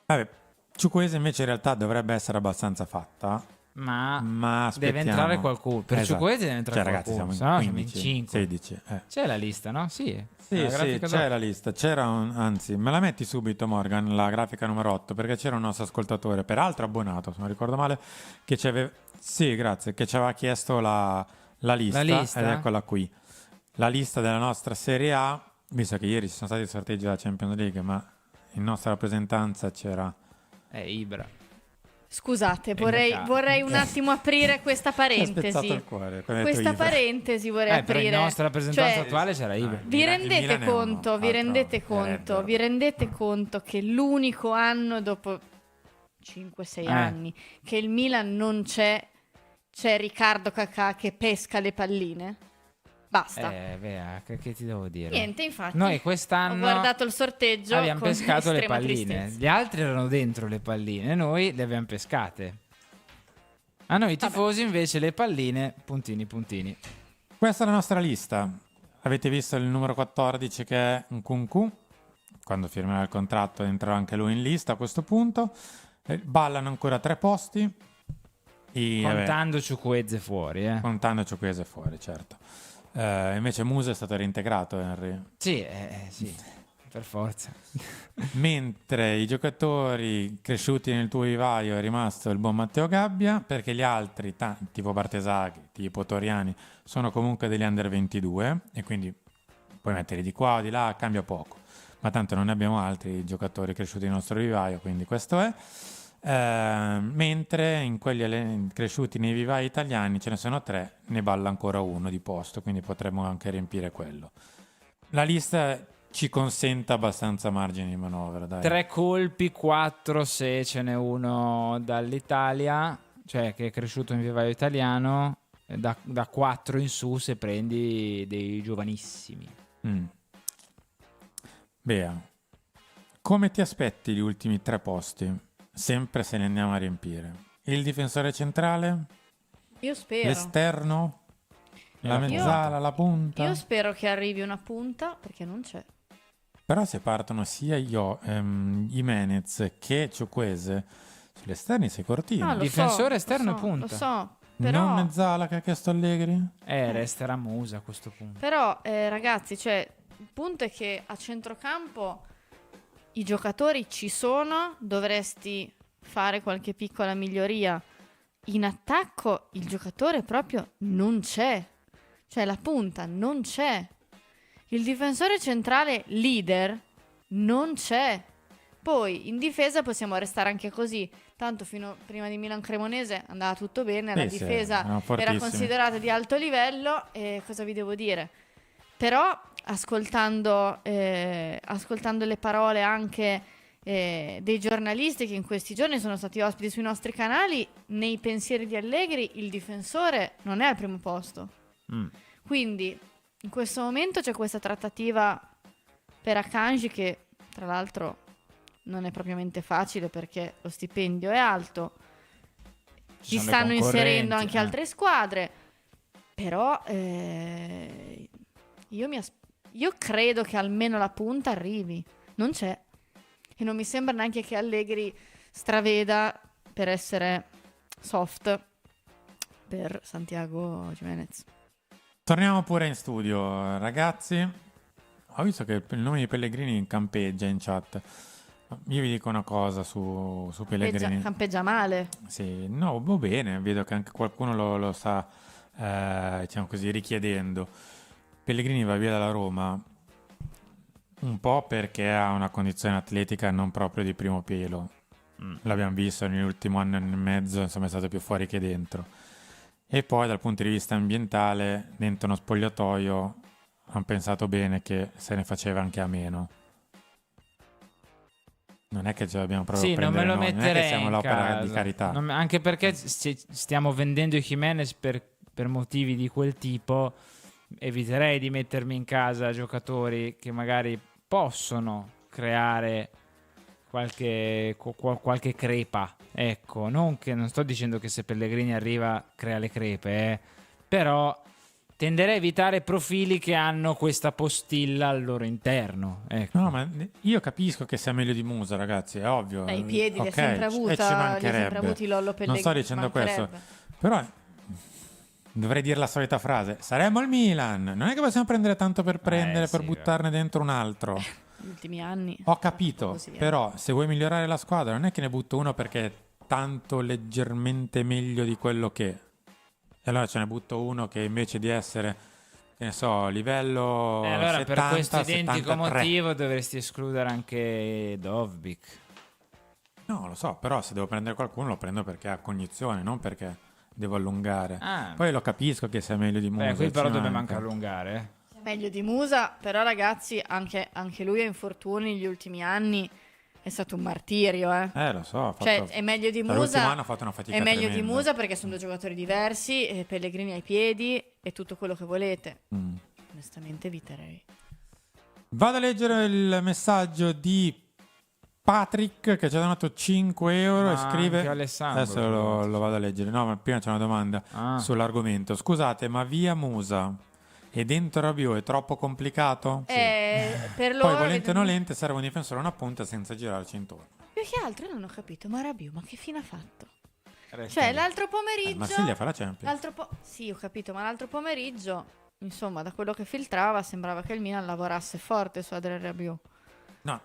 Vabbè, Chukwueze invece in realtà dovrebbe essere abbastanza fatta. Ma aspettiamo. deve entrare qualcuno. Per Esatto. Chukwueze deve entrare ragazzi, qualcuno. siamo in Sennò 15, siamo in 5. 16. C'è la lista, no? Sì. Sì, La sì, grafica c'è dopo. la lista. Anzi, me la metti subito, Morgan, la grafica numero 8, perché c'era un nostro ascoltatore, peraltro abbonato, se non ricordo male, che ci aveva... Sì, grazie, che ci aveva chiesto la lista, ed eccola qui. La lista della nostra Serie A, visto che ieri ci sono stati i sorteggi della Champions League, ma in nostra rappresentanza c'era... Ibra. Scusate, Mercato. vorrei un attimo aprire questa Mi ha spezzato parentesi. il cuore, quando hai detto Questa Ibra. parentesi vorrei Per aprire. la nostra rappresentanza Cioè, attuale c'era Ibra. vi Il rendete Milan è conto, uno vi rendete altro conto, header. vi rendete conto che l'unico anno dopo 5-6 anni che il Milan non c'è Riccardo Kakà che pesca le palline? Basta. Che ti devo dire? Niente, infatti. Noi Ho quest'anno guardato il sorteggio abbiamo con pescato le estrema palline. tristezza. Gli altri erano dentro le palline, noi le abbiamo pescate. A noi tifosi invece le palline, puntini puntini. Questa è la nostra lista. Avete visto il numero 14 che è Nkunku. Quando firmerà il contratto entrerà anche lui in lista a questo punto. Ballano ancora 3 posti. Contando Chukwueze fuori, Contando Chukwueze fuori, certo. Invece Musa è stato reintegrato, Henry. Sì, per forza. Mentre i giocatori cresciuti nel tuo vivaio è rimasto il buon Matteo Gabbia, perché gli altri, tipo Bartesaghi, tipo Toriani, sono comunque degli under 22 e quindi puoi metterli di qua o di là, cambia poco. Ma tanto non ne abbiamo altri giocatori cresciuti nel nostro vivaio, quindi questo è. Mentre in quelli cresciuti nei vivai italiani ce ne sono 3, ne balla ancora uno di posto, quindi potremmo anche riempire quello. La lista ci consente abbastanza margini di manovra, dai. 3 colpi, 4 se ce n'è uno dall'Italia, cioè che è cresciuto in vivaio italiano, da 4 in su se prendi dei giovanissimi. Bea, come ti aspetti gli ultimi 3 posti? Sempre se ne andiamo a riempire. Il difensore centrale? Io spero. L'esterno? La mezzala? La punta? Io spero che arrivi una punta perché non c'è. Però se partono sia Jimenez che Chukwueze, sugli esterni sei cortino. No, lo Difensore so, esterno lo e so, punta. Lo so, però... Non mezzala che ha chiesto Allegri? Resterà Musa a questo punto. Però, ragazzi, cioè, il punto è che a centrocampo i giocatori ci sono, dovresti fare qualche piccola miglioria. In attacco il giocatore proprio non c'è. Cioè, la punta non c'è. Il difensore centrale leader non c'è. Poi in difesa possiamo restare anche così. Tanto fino prima di Milan Cremonese andava tutto bene, la Sì, difesa erano era fortissimi. considerata di alto livello e cosa vi devo dire? Però ascoltando le parole anche dei giornalisti che in questi giorni sono stati ospiti sui nostri canali, nei pensieri di Allegri il difensore non è al primo posto. Quindi in questo momento c'è questa trattativa per Akanji che tra l'altro non è propriamente facile perché lo stipendio è alto, ci sono le stanno inserendo concorrenti, anche altre squadre, però io credo che almeno la punta arrivi, non c'è, e non mi sembra neanche che Allegri straveda per essere soft per Santiago Jimenez. Torniamo pure in studio, ragazzi. Ho visto che il nome di Pellegrini campeggia in chat. Io vi dico una cosa su Pellegrini. Campeggia male. Sì, no, va bene, vedo che anche qualcuno lo sta, diciamo così, richiedendo. Pellegrini va via dalla Roma un po' perché ha una condizione atletica non proprio di primo pelo. L'abbiamo visto nell'ultimo anno e mezzo, insomma è stato più fuori che dentro. E poi dal punto di vista ambientale, dentro uno spogliatoio, hanno pensato bene che se ne faceva anche a meno. Non è che ce l'abbiamo proprio Sì, non me prendere lo noi, non è metterei che siamo in l'opera casa. di carità. Anche perché stiamo vendendo Jimenez per motivi di quel tipo, eviterei di mettermi in casa giocatori che magari possono creare qualche crepa. Ecco, non sto dicendo che se Pellegrini arriva crea le crepe, però tenderei a evitare profili che hanno questa postilla al loro interno. Ecco. No, ma io capisco che sia meglio di Musa, ragazzi, è ovvio. I piedi li ha Ok, sempre ci avuta, mancherebbe. li ha sempre avuti Lollo Pellegrini. Non sto dicendo questo, mancherebbe. però dovrei dire la solita frase: saremo il Milan. Non è che possiamo prendere tanto per prendere, per sì, buttarne dentro un altro. Negli ultimi anni. Ho capito, Così è. però se vuoi migliorare la squadra non è che ne butto uno perché è tanto leggermente meglio di quello che... E allora ce ne butto uno che invece di essere, che ne so, livello Allora 70, per questo identico 73. motivo dovresti escludere anche Dovbyk. No, lo so, però se devo prendere qualcuno lo prendo perché ha cognizione, non perché devo allungare. Poi lo capisco che sia meglio di Musa. Qui però ci dobbiamo manca. anche allungare. Meglio di Musa, però ragazzi, anche lui ha infortuni negli ultimi anni. È stato un martirio, Lo so. Cioè, è meglio di l'ultimo Musa. anno ha fatto una fatica È meglio di tremenda. Musa perché sono due giocatori diversi. Pellegrini ai piedi e tutto quello che volete. Onestamente eviterei. Vado a leggere il messaggio di Patrick che ci ha donato 5 euro e scrive... anche Alessandro, Adesso lo vado a leggere. No, ma prima c'è una domanda sull'argomento. Scusate, ma via Musa e dentro Rabiot è troppo complicato? Per Poi loro volente o nolente serve un difensore a una punta senza girarci intorno. più che altro io non ho capito, ma Rabiot, ma che fine ha fatto? Resta Cioè, lì. l'altro pomeriggio... Marsiglia fa la Champions. Sì, ho capito, ma l'altro pomeriggio, insomma, da quello che filtrava, sembrava che il Milan lavorasse forte su Adrien Rabiot. No.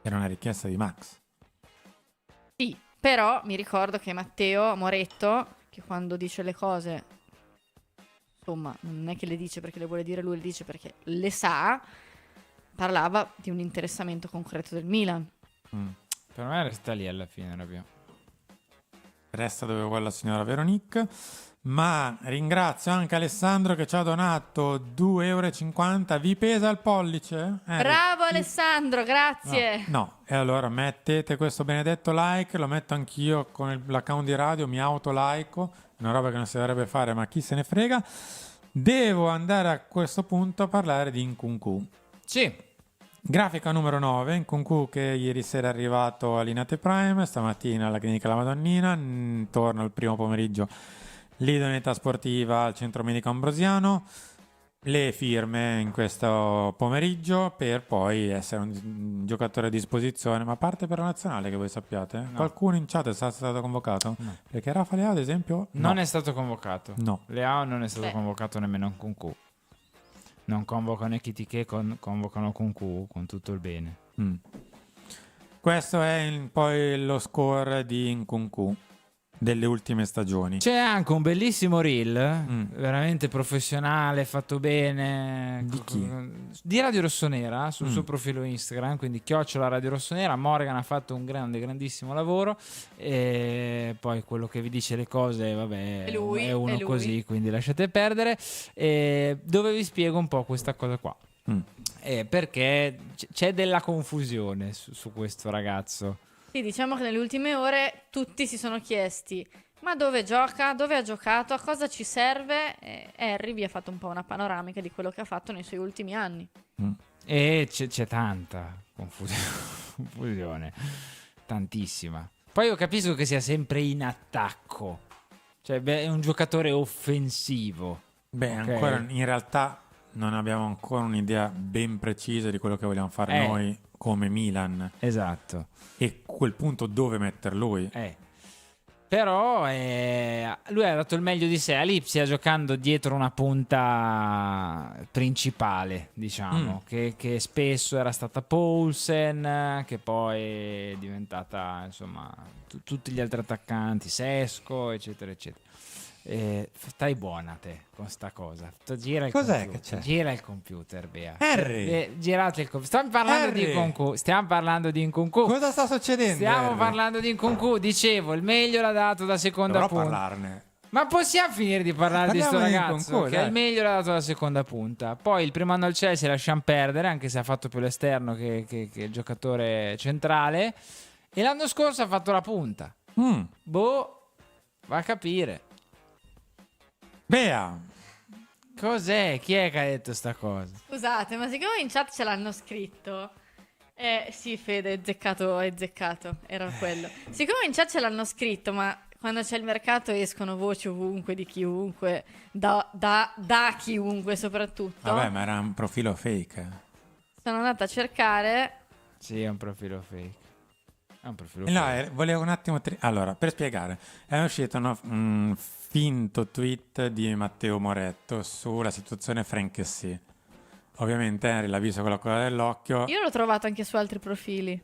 Era una richiesta di Max. Sì, però mi ricordo che Matteo Moretto, che quando dice le cose, insomma, non è che le dice perché le vuole dire lui, le dice perché le sa, parlava di un interessamento concreto del Milan. Per me resta lì alla fine Rabiot. Resta dove vuole la signora Veronique. Ma ringrazio anche Alessandro che ci ha donato 2,50 euro. Vi pesa il pollice? Bravo Alessandro, grazie. No. E allora mettete questo benedetto like. Lo metto anch'io con l'account di radio. Mi autolaico. Una roba che non si dovrebbe fare, ma chi se ne frega. Devo andare a questo punto a parlare di Nkunku. Sì. Grafica numero 9, Nkunku che ieri sera è arrivato all'Inate Prime, stamattina alla Clinica La Madonnina, torna il primo pomeriggio l'idoneità sportiva al Centro Medico Ambrosiano, le firme in questo pomeriggio per poi essere un giocatore a disposizione, ma parte per la nazionale che voi sappiate? No. Qualcuno in chat è stato convocato? No. Perché Rafa Leao ad esempio? Non no. è stato convocato. No. Leao non è stato Beh. convocato nemmeno Nkunku. Non convocano Ekitike, convocano Nkunku con tutto il bene. Questo è poi lo score di Nkunku delle ultime stagioni. C'è anche un bellissimo reel, veramente professionale, fatto bene. Di chi? Di Radio Rossonera sul suo profilo Instagram, quindi @ Radio Rossonera. Morgan ha fatto un grandissimo lavoro. E poi quello che vi dice le cose, vabbè, È lui, è uno è lui. così, quindi lasciate perdere. Dove vi spiego un po' questa cosa qua. Perché c'è della confusione su questo ragazzo. Sì, diciamo che nelle ultime ore tutti si sono chiesti ma dove gioca, dove ha giocato, a cosa ci serve, e Harry vi ha fatto un po' una panoramica di quello che ha fatto nei suoi ultimi anni. E c'è tanta confusione, tantissima. Poi io capisco che sia sempre in attacco, cioè è un giocatore offensivo. Beh, Ok. ancora in realtà non abbiamo ancora un'idea ben precisa di quello che vogliamo fare noi come Milan Esatto. e a quel punto dove metter lui. Però lui ha dato il meglio di sé a Lipsia giocando dietro una punta principale, diciamo, che spesso era stata Poulsen, che poi è diventata, insomma, tutti gli altri attaccanti, Sesko, eccetera, eccetera. Stai buona te con sta cosa. Gira il Cos'è computer. che c'è? Gira il computer, Bea. Harry! Girate il computer. Stiamo parlando Harry! di Nkunku. Stiamo parlando di Nkunku. Cosa sta succedendo? Stiamo Harry? parlando di Nkunku. Dicevo, il meglio l'ha dato da seconda Dovrò punta. parlarne. Ma possiamo finire di parlare di sto Parliamo di ragazzo Nkunku, che dai. il meglio l'ha dato da seconda punta. Poi il primo anno al Chelsea lasciamo perdere, anche se ha fatto più l'esterno che il giocatore centrale. E l'anno scorso ha fatto la punta. Boh, va a capire. Bea, Cos'è? Chi è che ha detto sta cosa? Scusate, ma siccome in chat ce l'hanno scritto, Sì, Fede, è zeccato, era quello. Siccome in chat ce l'hanno scritto, ma quando c'è il mercato escono voci ovunque di chiunque, da chiunque soprattutto. Vabbè, ma era un profilo fake. Sono andata a cercare. Sì, è un profilo fake. È un profilo No, fake. volevo un attimo... Allora, per spiegare, è uscito un finto tweet di Matteo Moretto sulla situazione Frank. Ovviamente Henry l'ha visto con la coda dell'occhio. Io l'ho trovato anche su altri profili.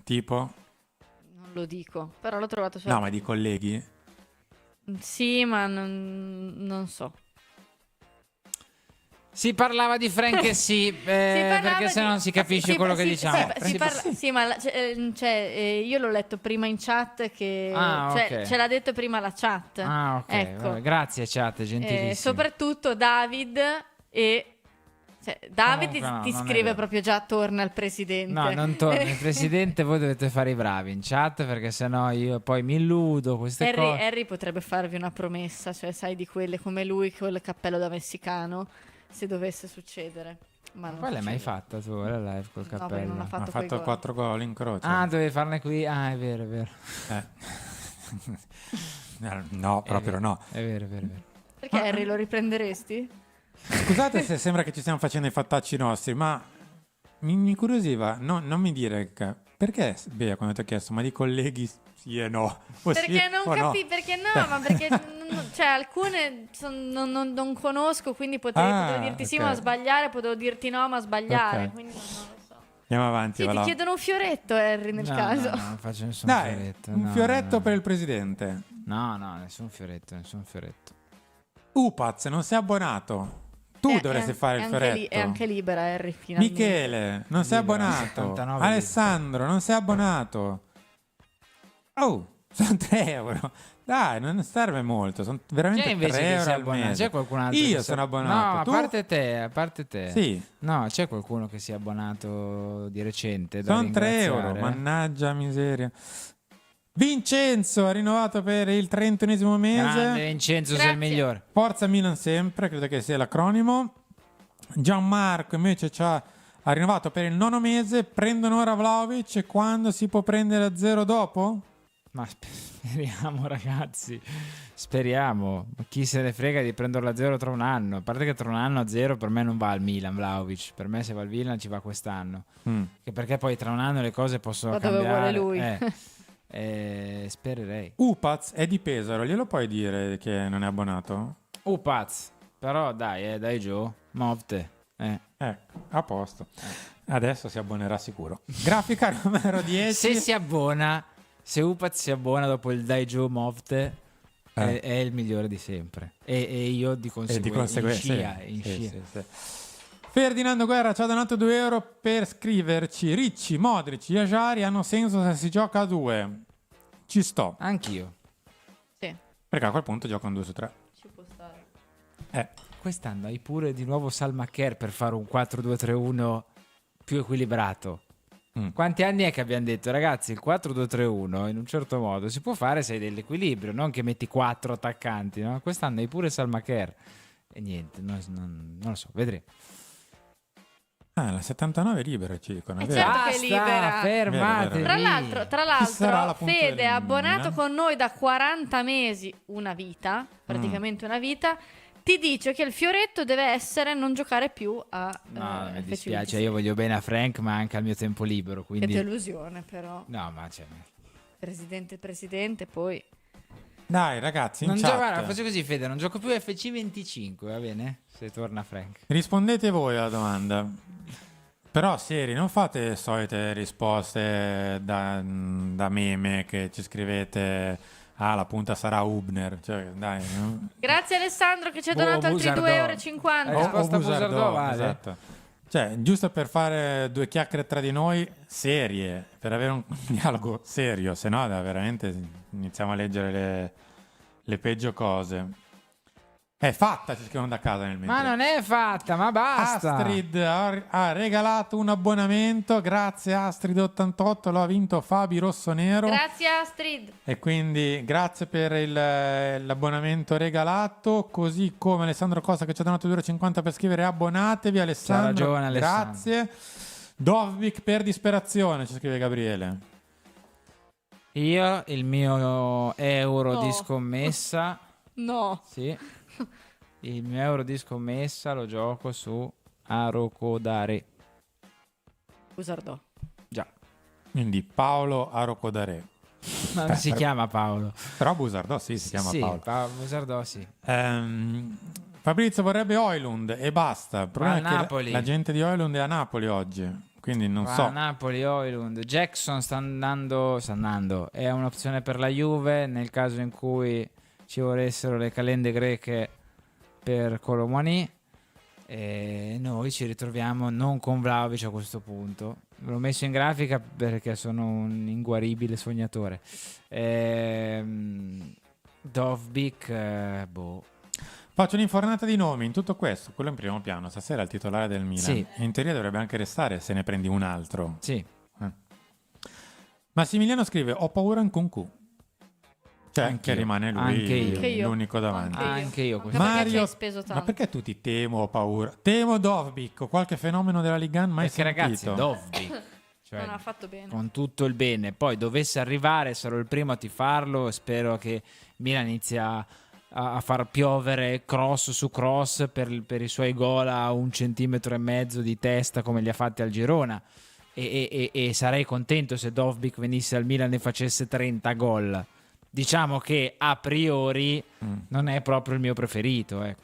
Tipo? Non lo dico, però l'ho trovato su No, altri. ma di colleghi? Sì, ma non so. Si parlava di Frank sì, perché se no non si capisce quello che diciamo. Sì, ma io l'ho letto prima in chat che ok. ce l'ha detto prima la chat. Ah, ok. Ecco. Vabbè, grazie chat, gentilissimo. Soprattutto David David Comunque, ti non è scrive vero. proprio già torna il presidente. No, non torna il presidente, voi dovete fare i bravi in chat perché sennò io poi mi illudo queste cose. Harry potrebbe farvi una promessa, cioè sai di quelle come lui con il cappello da messicano, se dovesse succedere. Ma non Poi l'hai mai succede. fatta tu la live col No, perché cappello? non ha Ha fatto fatto quei gol. 4 gol in croce. Ah, dovevi farne qui? Ah, è vero, è vero. No, proprio no. È vero, è vero, è vero. Perché Harry lo riprenderesti? Scusate se sembra che ci stiamo facendo i fattacci nostri, ma mi incuriosiva, non mi dire perché, Bea, quando ti ho chiesto, ma di colleghi sì e no? O Perché sì non o no? capisco, perché no, ma perché cioè alcune non conosco, quindi potevo dirti sì ok. ma sbagliare, potevo dirti no ma sbagliare, Ok. quindi non lo so. Andiamo avanti, Sì, va ti là. chiedono un fioretto, Harry, nel No, caso. no, non faccio nessun Dai, fioretto. un no, fioretto no. per il presidente. No, nessun fioretto, nessun fioretto. Upaz, non sei abbonato. Tu dovresti fare il fioretto. È anche libera, Harry, finalmente. Michele, non sei Libera, abbonato. 79 Alessandro, non sei abbonato. Oh, sono 3 euro. Dai, non serve molto. Sono veramente C'è invece 3 che euro sia al abbonato? mese. C'è qualcun altro? Io che sono sia- abbonato. No, Tu? a parte te. Sì, No, c'è qualcuno che sia abbonato di recente da sono 3 ringraziare? euro. Mannaggia miseria. Vincenzo ha rinnovato per il 31esimo mese. Grande Vincenzo, sei il Grazie. migliore. Forza Milan sempre, credo che sia l'acronimo. Gianmarco invece ha rinnovato per il 9° mese. Prendono ora Vlahovic e quando si può prendere a 0 dopo? Ma speriamo, ragazzi. Speriamo. Ma chi se ne frega di prenderlo a 0 tra un anno? A parte che tra un anno a 0 per me non va al Milan, Vlahovic. Per me se va al Milan ci va quest'anno. Che perché poi tra un anno le cose possono Va dove cambiare. vuole lui. Spererei. Upaz è di Pesaro, glielo puoi dire che non è abbonato? Pazz. Però dai Joe. Movte. Ecco, a posto. Adesso si abbonerà sicuro. Grafica numero 10. Se si abbona, se Upaz si abbona dopo il Dai Joe Movte, è il migliore di sempre. E io di E di conseguenza conseguenza in scia. sì. Ferdinando Guerra ci ha donato 2 euro per scriverci: Ricci, Modric, Yajari hanno senso se si gioca a 2. Ci sto, Anch'io. Sì, perché a quel punto giocano 2 su 3. ci può stare. Quest'anno hai pure di nuovo Salma Kerr per fare un 4-2-3-1 più equilibrato. Quanti anni è che abbiamo detto, ragazzi, il 4-2-3-1 in un certo modo si può fare se hai dell'equilibrio, non che metti 4 attaccanti, no? Quest'anno hai pure Salma Kerr. E niente, non lo so, vedremo. La 79 è libera, ci dicono. È Certo vero. che è libera. Fermatevi. Chi sarà la punta Fede del è abbonato Milan? con noi da 40 mesi, una vita, praticamente una vita. Ti dice che il fioretto deve essere non giocare più a No, mi FC26. dispiace, io voglio bene a Frank, ma anche al mio tempo libero, Che quindi... delusione, però. No, ma c'è... Presidente, poi. Dai, ragazzi, in Non chat giocare, faccio così, Fede, non gioco più FC25, va bene? Se torna Frank. rispondete voi alla domanda. Però, seri, non fate solite risposte da meme che ci scrivete. La punta sarà Hubner. Cioè, dai, no? Grazie Alessandro che ci ha donato altri Busardò. 2,50 euro. Risposta Busardò, vale. esatto. Cioè, giusto per fare 2 chiacchiere tra di noi serie, per avere un dialogo serio, se no veramente iniziamo a leggere le peggio cose. È fatta, ci scrivono da casa nel mentre. Ma non è fatta, ma basta! Astrid ha regalato un abbonamento, grazie Astrid88, lo ha vinto Fabi Rossonero. Grazie Astrid. E quindi grazie per l'abbonamento regalato, così come Alessandro Costa che ci ha donato 2,50 € per scrivere abbonatevi. Alessandro, ragione, Alessandro. grazie. Dovbyk per disperazione, ci scrive Gabriele. Io il mio euro No. di scommessa, No. sì, il mio euro di scommessa lo gioco su Arokodare. Usardò. Già, Quindi Paolo Arocodare. ma non si chiama Paolo. Però Busardò sì, si chiama Sì, Paolo. Busardò, sì. Fabrizio vorrebbe Højlund e basta. Il problema Va è a che Napoli. la gente di Højlund è a Napoli oggi, quindi non Va so. a Napoli, Højlund. Jackson sta andando, è un'opzione per la Juve nel caso in cui ci volessero le calende greche per Colomani, e noi ci ritroviamo non con Vlahovic a questo punto. L'ho messo in grafica perché sono un inguaribile sognatore. Dovbyk, boh. Faccio un'infornata di nomi in tutto questo. Quello in primo piano. Stasera è il titolare del Milan. Sì. E in teoria dovrebbe anche restare se ne prendi un altro. Sì, Massimiliano scrive: ho paura in Kunku. Cioè, Anch'io. che rimane lui Anche io. Anche io. l'unico davanti. Anche io Anche questo. perché ci Mario, hai speso tanto. ma perché tutti temo, ho paura? Temo Dovbyk o qualche fenomeno della Ligan mai Perché ragazzi, sentito. Dovbyk, cioè, Non ha fatto bene. con tutto il bene, poi dovesse arrivare, sarò il primo a tifarlo. Spero che Milan inizi a far piovere cross su cross per i suoi gol a 1,5 cm di testa come li ha fatti al Girona, e sarei contento se Dovbyk venisse al Milan e facesse 30 gol. Diciamo che a priori non è proprio il mio preferito, ecco.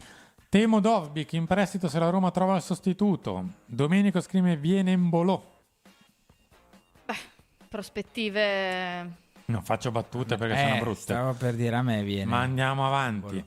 Temo Dovbyk in prestito se la Roma trova il sostituto. Domenico scrive: viene in Bolò. Prospettive. Non faccio battute perché sono brutte. Stavo per dire, a me viene. Ma andiamo avanti.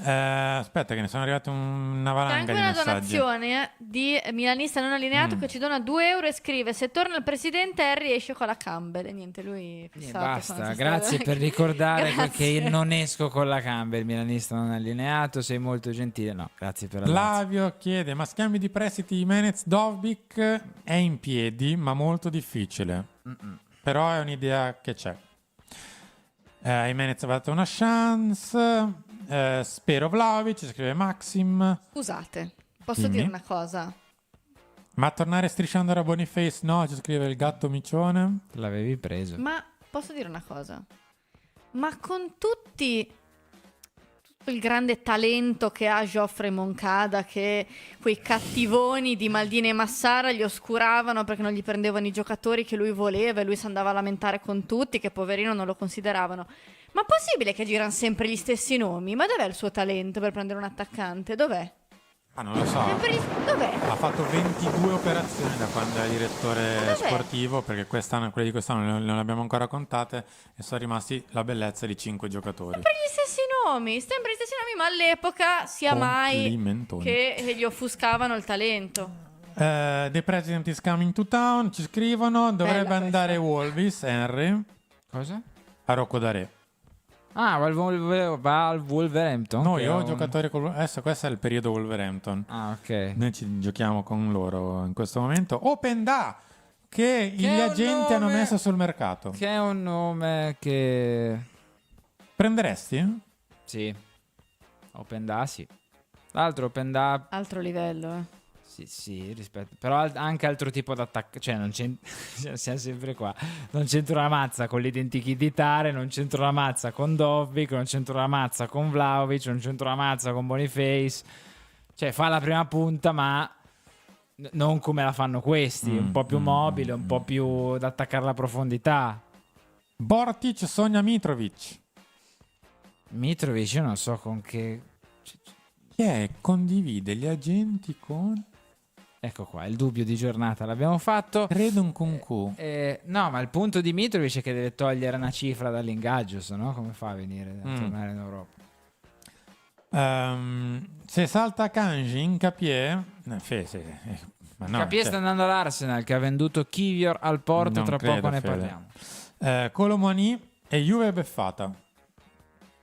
Aspetta, che ne sono arrivati una C'è valanga anche di una messaggi. donazione di milanista non allineato che ci dona 2 euro e scrive: se torna il presidente Harry esce con la Campbell. E niente, lui fissato Basta, quando si grazie sta- per ricordare Grazie. che io non esco con la Campbell, il milanista non allineato, sei molto gentile. No, grazie per la Flavio chiede: ma scambi di prestiti Jimenez Dovbyk è in piedi, ma molto difficile. Però è un'idea che c'è. Jimenez ha dato una chance. Spero Vlahovic, scrive Maxim. Scusate, posso Dimmi. dire una cosa? Ma tornare strisciando da Boniface? No, ci scrive il gatto micione. L'avevi preso. Ma posso dire una cosa? Ma con tutto il grande talento che ha Geoffrey Moncada, che quei cattivoni di Maldini e Massara gli oscuravano perché non gli prendevano i giocatori che lui voleva e lui si andava a lamentare con tutti che poverino non lo consideravano. Ma possibile che girano sempre gli stessi nomi? Ma dov'è il suo talento per prendere un attaccante? Dov'è? Ah, non lo so. Dov'è? Ha fatto 22 operazioni da quando è direttore Dov'è? sportivo, perché quelle di quest'anno non le abbiamo ancora contate e sono rimasti la bellezza di 5 giocatori. Per gli stessi nomi, sempre gli stessi nomi, ma all'epoca sia mai Complimentoni. che gli offuscavano il talento. The President is coming to town, ci scrivono, dovrebbe Bella andare questa. Wolves, Henry, Cosa? a Roccodare. Ah, va al Wolverhampton. Noi che è ho un- giocatori adesso questo è il periodo Wolverhampton. Ah, ok. Noi ci giochiamo con loro in questo momento. Openda, che gli è un agenti hanno nome- messo sul mercato. Che è un nome che... Prenderesti? Sì. Open Da, sì. L'altro Open Da, Altro livello, sì, rispetto. Però anche altro tipo d'attacco. Cioè, non siamo sempre qua. Non c'entro la mazza con l'identikitare, non c'entro la mazza con Dovbyk, non c'entro la mazza con Vlahovic, non c'entro la mazza con Boniface. Cioè, fa la prima punta, ma non come la fanno questi. Un po' più mobile, un po' più da attaccare la profondità. Bortic sogna Mitrovic. Mitrovic, io non so con che... Che condivide gli agenti con Ecco qua, il dubbio di giornata l'abbiamo fatto. credo un Kunku. No, ma il punto di Mitrovic è che deve togliere una cifra dall'ingaggio, se no come fa a venire a tornare in Europa? Se salta Kanji in Capier, ma no, Capier sta andando all'Arsenal che ha venduto Kivior al Porto, Non tra credo, poco ne Fede. parliamo. Colomani e Juve è beffata.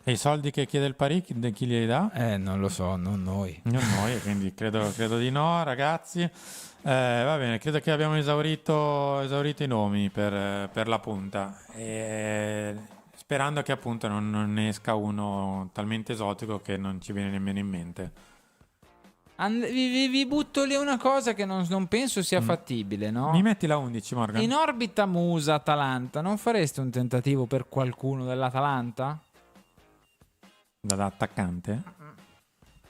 E i soldi che chiede il Paris, chi li dà? Non lo so, non noi. Non noi, quindi credo di no, ragazzi. Va bene, credo che abbiamo esaurito i nomi per la punta. Sperando che appunto non ne esca uno talmente esotico che non ci viene nemmeno in mente. Vi butto lì una cosa che non penso sia fattibile, no? Mi metti la 11, Morgan? In orbita Musa-Atalanta, non fareste un tentativo per qualcuno dell'Atalanta? Da attaccante?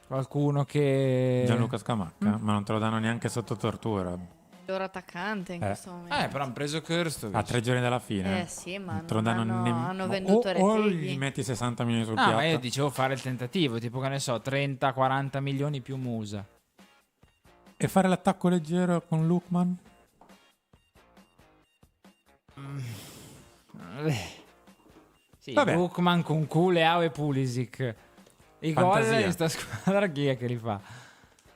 Qualcuno che... Gianluca Scamacca? Ma non te lo danno neanche sotto tortura. Loro attaccante in questo momento. Però hanno preso Kirstovic. A 3 giorni dalla fine. Sì, ma Non te lo danno hanno venduto o Retegui. gli metti 60 milioni sul No, piatto. ma io dicevo fare il tentativo, tipo che ne so, 30-40 milioni più Musa. E fare l'attacco leggero con Lukman? Sì, Vabbè. Lukman con Kuleao e Pulisic. I gol Fantasia. di sta squadra chi è che li fa?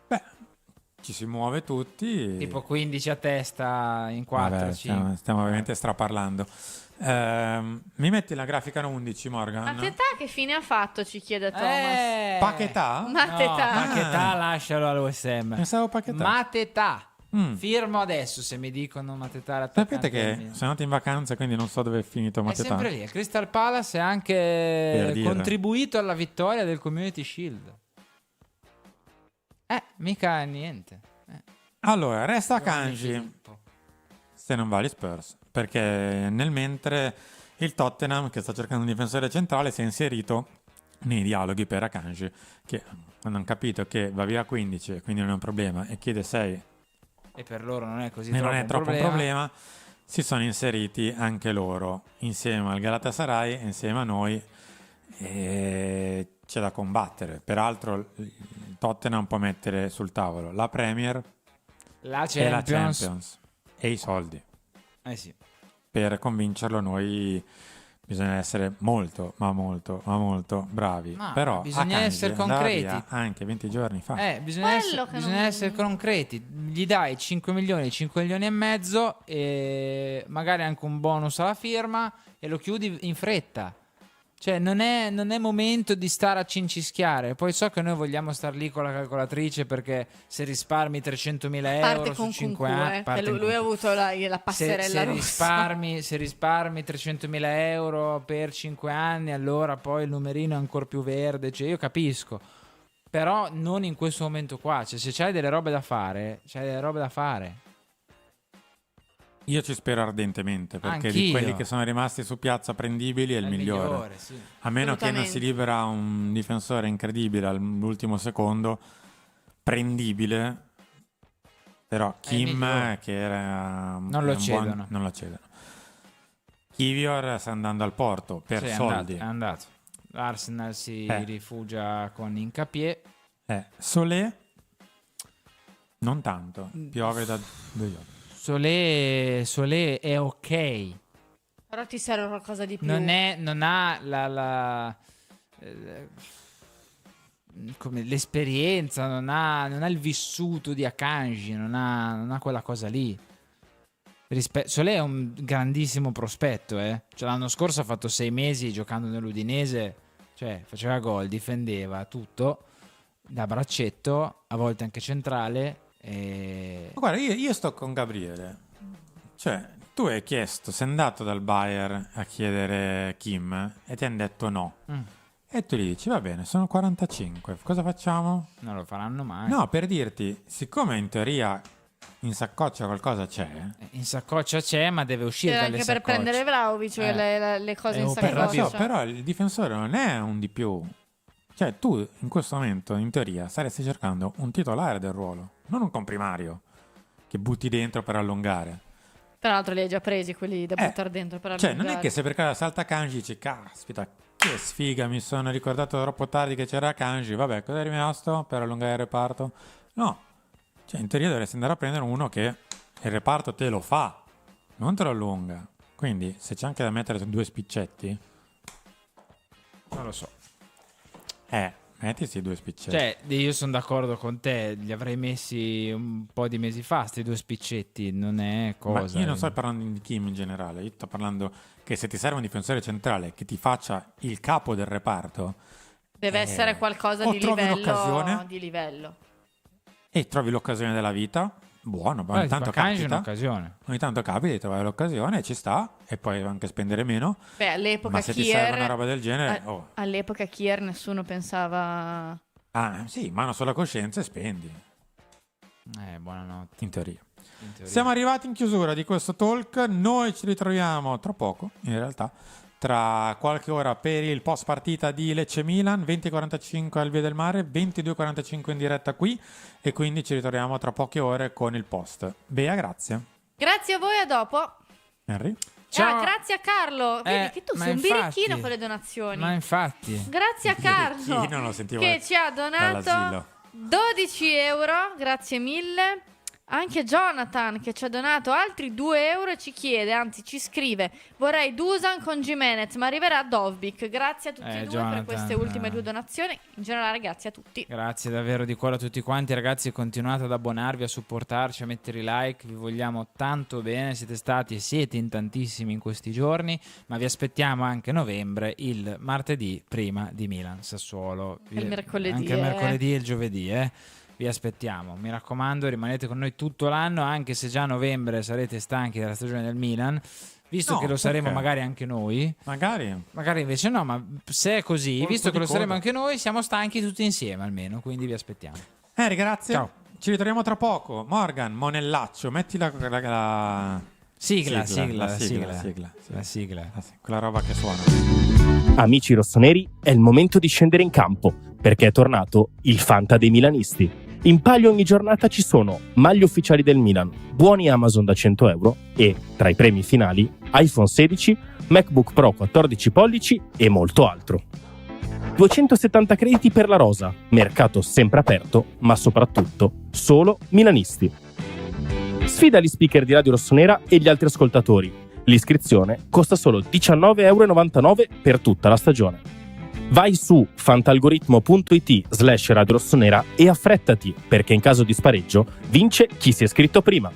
Beh, ci si muove tutti. Tipo 15 a testa in 4, Vabbè, 5. stiamo ovviamente straparlando. Mi metti la grafica 11, Morgan? Mateta che fine ha fatto, ci chiede Thomas. Paquetà? Mateta. No, Paquetà lascialo all'USM. Pensavo Paquetà. Matetà. Mm. Firmo adesso se mi dicono Matetà l'attaccante Sapete che del Milan. sono andato in vacanza, quindi non so dove è finito È Matetà. sempre lì. Il Crystal Palace ha Per anche dire. contribuito alla vittoria del Community Shield. Mica niente. Allora, resta Grande Kanji Filippo. se non va agli Spurs, perché nel mentre il Tottenham, che sta cercando un difensore centrale, si è inserito nei dialoghi per Akanji, che hanno capito che va via a 15, quindi non è un problema, e chiede 6 E per loro non è così e non troppo è un troppo un problema. problema. Si sono inseriti anche loro insieme al Galatasaray e insieme a noi, e c'è da combattere. Peraltro il Tottenham può mettere sul tavolo la Premier La e la Champions. Champions e i soldi. Sì. Per convincerlo noi bisogna essere molto, ma molto, ma molto bravi. No, Però bisogna Akanji essere andava concreti. via anche 20 giorni fa. Bisogna, Quello essere, che bisogna non- essere concreti. Gli dai 5 milioni, 5 milioni e mezzo e magari anche un bonus alla firma e lo chiudi in fretta. Cioè non è momento di stare a cincischiare. Poi so che noi vogliamo star lì con la calcolatrice perché se risparmi 300.000 euro Parte su con 5 Kunku, anni... parte lui con- ha avuto la se, passerella rossa. se risparmi 300.000 euro per 5 anni, allora poi il numerino è ancora più verde. Cioè, io capisco, però non in questo momento qua. Cioè, se c'hai delle robe da fare, c'hai delle robe da fare. Io ci spero ardentemente, perché di Anch'io. quelli che sono rimasti su piazza prendibili è il migliore. Sì. A meno che non si Assolutamente. libera un difensore incredibile all'ultimo secondo, prendibile. Però È il Kim, migliore. che era Non lo un cedono. non lo cedono. Kivior sta andando al Porto per Sì, soldi. È andato. L'Arsenal si Eh. rifugia con Hincapié. Solé non tanto, piove da 2 giorni. Solé è ok. Però ti serve qualcosa di più. Non ha come l'esperienza, non ha il vissuto di Akanji, non ha quella cosa lì. Solé è un grandissimo prospetto, eh. Cioè, l'anno scorso ha fatto 6 mesi giocando nell'Udinese, cioè faceva gol, difendeva tutto da braccetto, a volte anche centrale. Ma guarda, io sto con Gabriele. Cioè, tu hai chiesto, sei andato dal Bayer a chiedere Kim e ti hanno detto no. E tu gli dici, va bene, sono 45, cosa facciamo? Non lo faranno mai. No, per dirti, siccome in teoria in saccoccia qualcosa c'è, In saccoccia c'è, ma deve uscire C'era dalle anche per saccocce. prendere Vlahovic, cioè le cose in o per lo so, saccoccia. però il difensore non è un di più. Cioè, tu in questo momento, in teoria, saresti cercando un titolare del ruolo, non un comprimario che butti dentro per allungare. Tra l'altro li hai già presi quelli da buttare dentro per Cioè, allungare. non è che se per caso salta Kanji dici, caspita, che sfiga, mi sono ricordato troppo tardi che c'era Kanji, vabbè, cosa è rimasto per allungare il reparto? No, cioè in teoria dovresti andare a prendere uno che il reparto te lo fa, non te lo allunga. Quindi, se c'è anche da mettere 2 spiccetti, Non lo so. mettici 2 spiccetti. Cioè, io sono d'accordo con te, li avrei messi un po' di mesi fa, sti 2 spiccetti, non è Ma cosa. io non sto parlando di Kim in generale, io sto parlando che se ti serve un difensore centrale che ti faccia il capo del reparto Deve essere qualcosa o di trovi un'occasione livello. e trovi l'occasione della vita, buono, ma ogni tanto Akanji è capita. un'occasione. Ogni tanto capita di trovare l'occasione, ci sta, e puoi anche spendere meno. Beh, all'epoca Ma se ti serve Kier, una roba del genere, all'epoca Kier nessuno pensava Ah, sì, mano sulla coscienza e spendi, Buonanotte. in teoria. In teoria. Siamo arrivati in chiusura di questo talk. Noi ci ritroviamo tra poco, in realtà, tra qualche ora per il post partita di Lecce-Milan, 20:45 al Via del Mare, 22:45 in diretta qui, e quindi ci ritroviamo tra poche ore con il post. Bea, grazie. Grazie a voi, a dopo. Henry? Ciao. Grazie a Carlo. Vedi che tu ma sei un infatti- birichino con le donazioni. Ma infatti. Grazie a Carlo Chi non lo sentivo che ci ha donato dall'asilo. 12 euro, grazie mille. Anche Jonathan che ci ha donato altri 2 euro e ci chiede, anzi ci scrive: vorrei Dusan con Gimenez, ma arriverà Dovbik. Grazie a tutti e due Jonathan, per queste ultime 2 donazioni. In generale grazie a tutti. Grazie davvero di cuore a tutti quanti, ragazzi. Continuate ad abbonarvi, a supportarci, a mettere i like. Vi vogliamo tanto bene. Siete stati e siete in tantissimi in questi giorni, ma vi aspettiamo anche a novembre, il martedì prima di Milan-Sassuolo. Il mercoledì, Anche il mercoledì e il giovedì, Vi aspettiamo, mi raccomando, rimanete con noi tutto l'anno, anche se già a novembre sarete stanchi della stagione del Milan, visto No, che lo saremo perché? magari anche noi. Magari. Magari invece no, ma se è così, Colpo visto che di lo saremo coda. anche noi, siamo stanchi tutti insieme almeno, quindi vi aspettiamo. Henry, grazie. Ciao. Ci ritroviamo tra poco. Morgan, Monellaccio, metti la Sigla. quella roba che suona. Amici rossoneri, è il momento di scendere in campo, perché è tornato il Fanta dei milanisti. In palio ogni giornata ci sono maglie ufficiali del Milan, buoni Amazon da 100 euro e, tra i premi finali, iPhone 16, MacBook Pro 14 pollici e molto altro. 270 crediti per la rosa, mercato sempre aperto, ma soprattutto solo milanisti. Sfida gli speaker di Radio Rossonera e gli altri ascoltatori. L'iscrizione costa solo 19,99 € per tutta la stagione. Vai su fantalgoritmo.it/Radio Rossonera e affrettati, perché in caso di spareggio vince chi si è iscritto prima.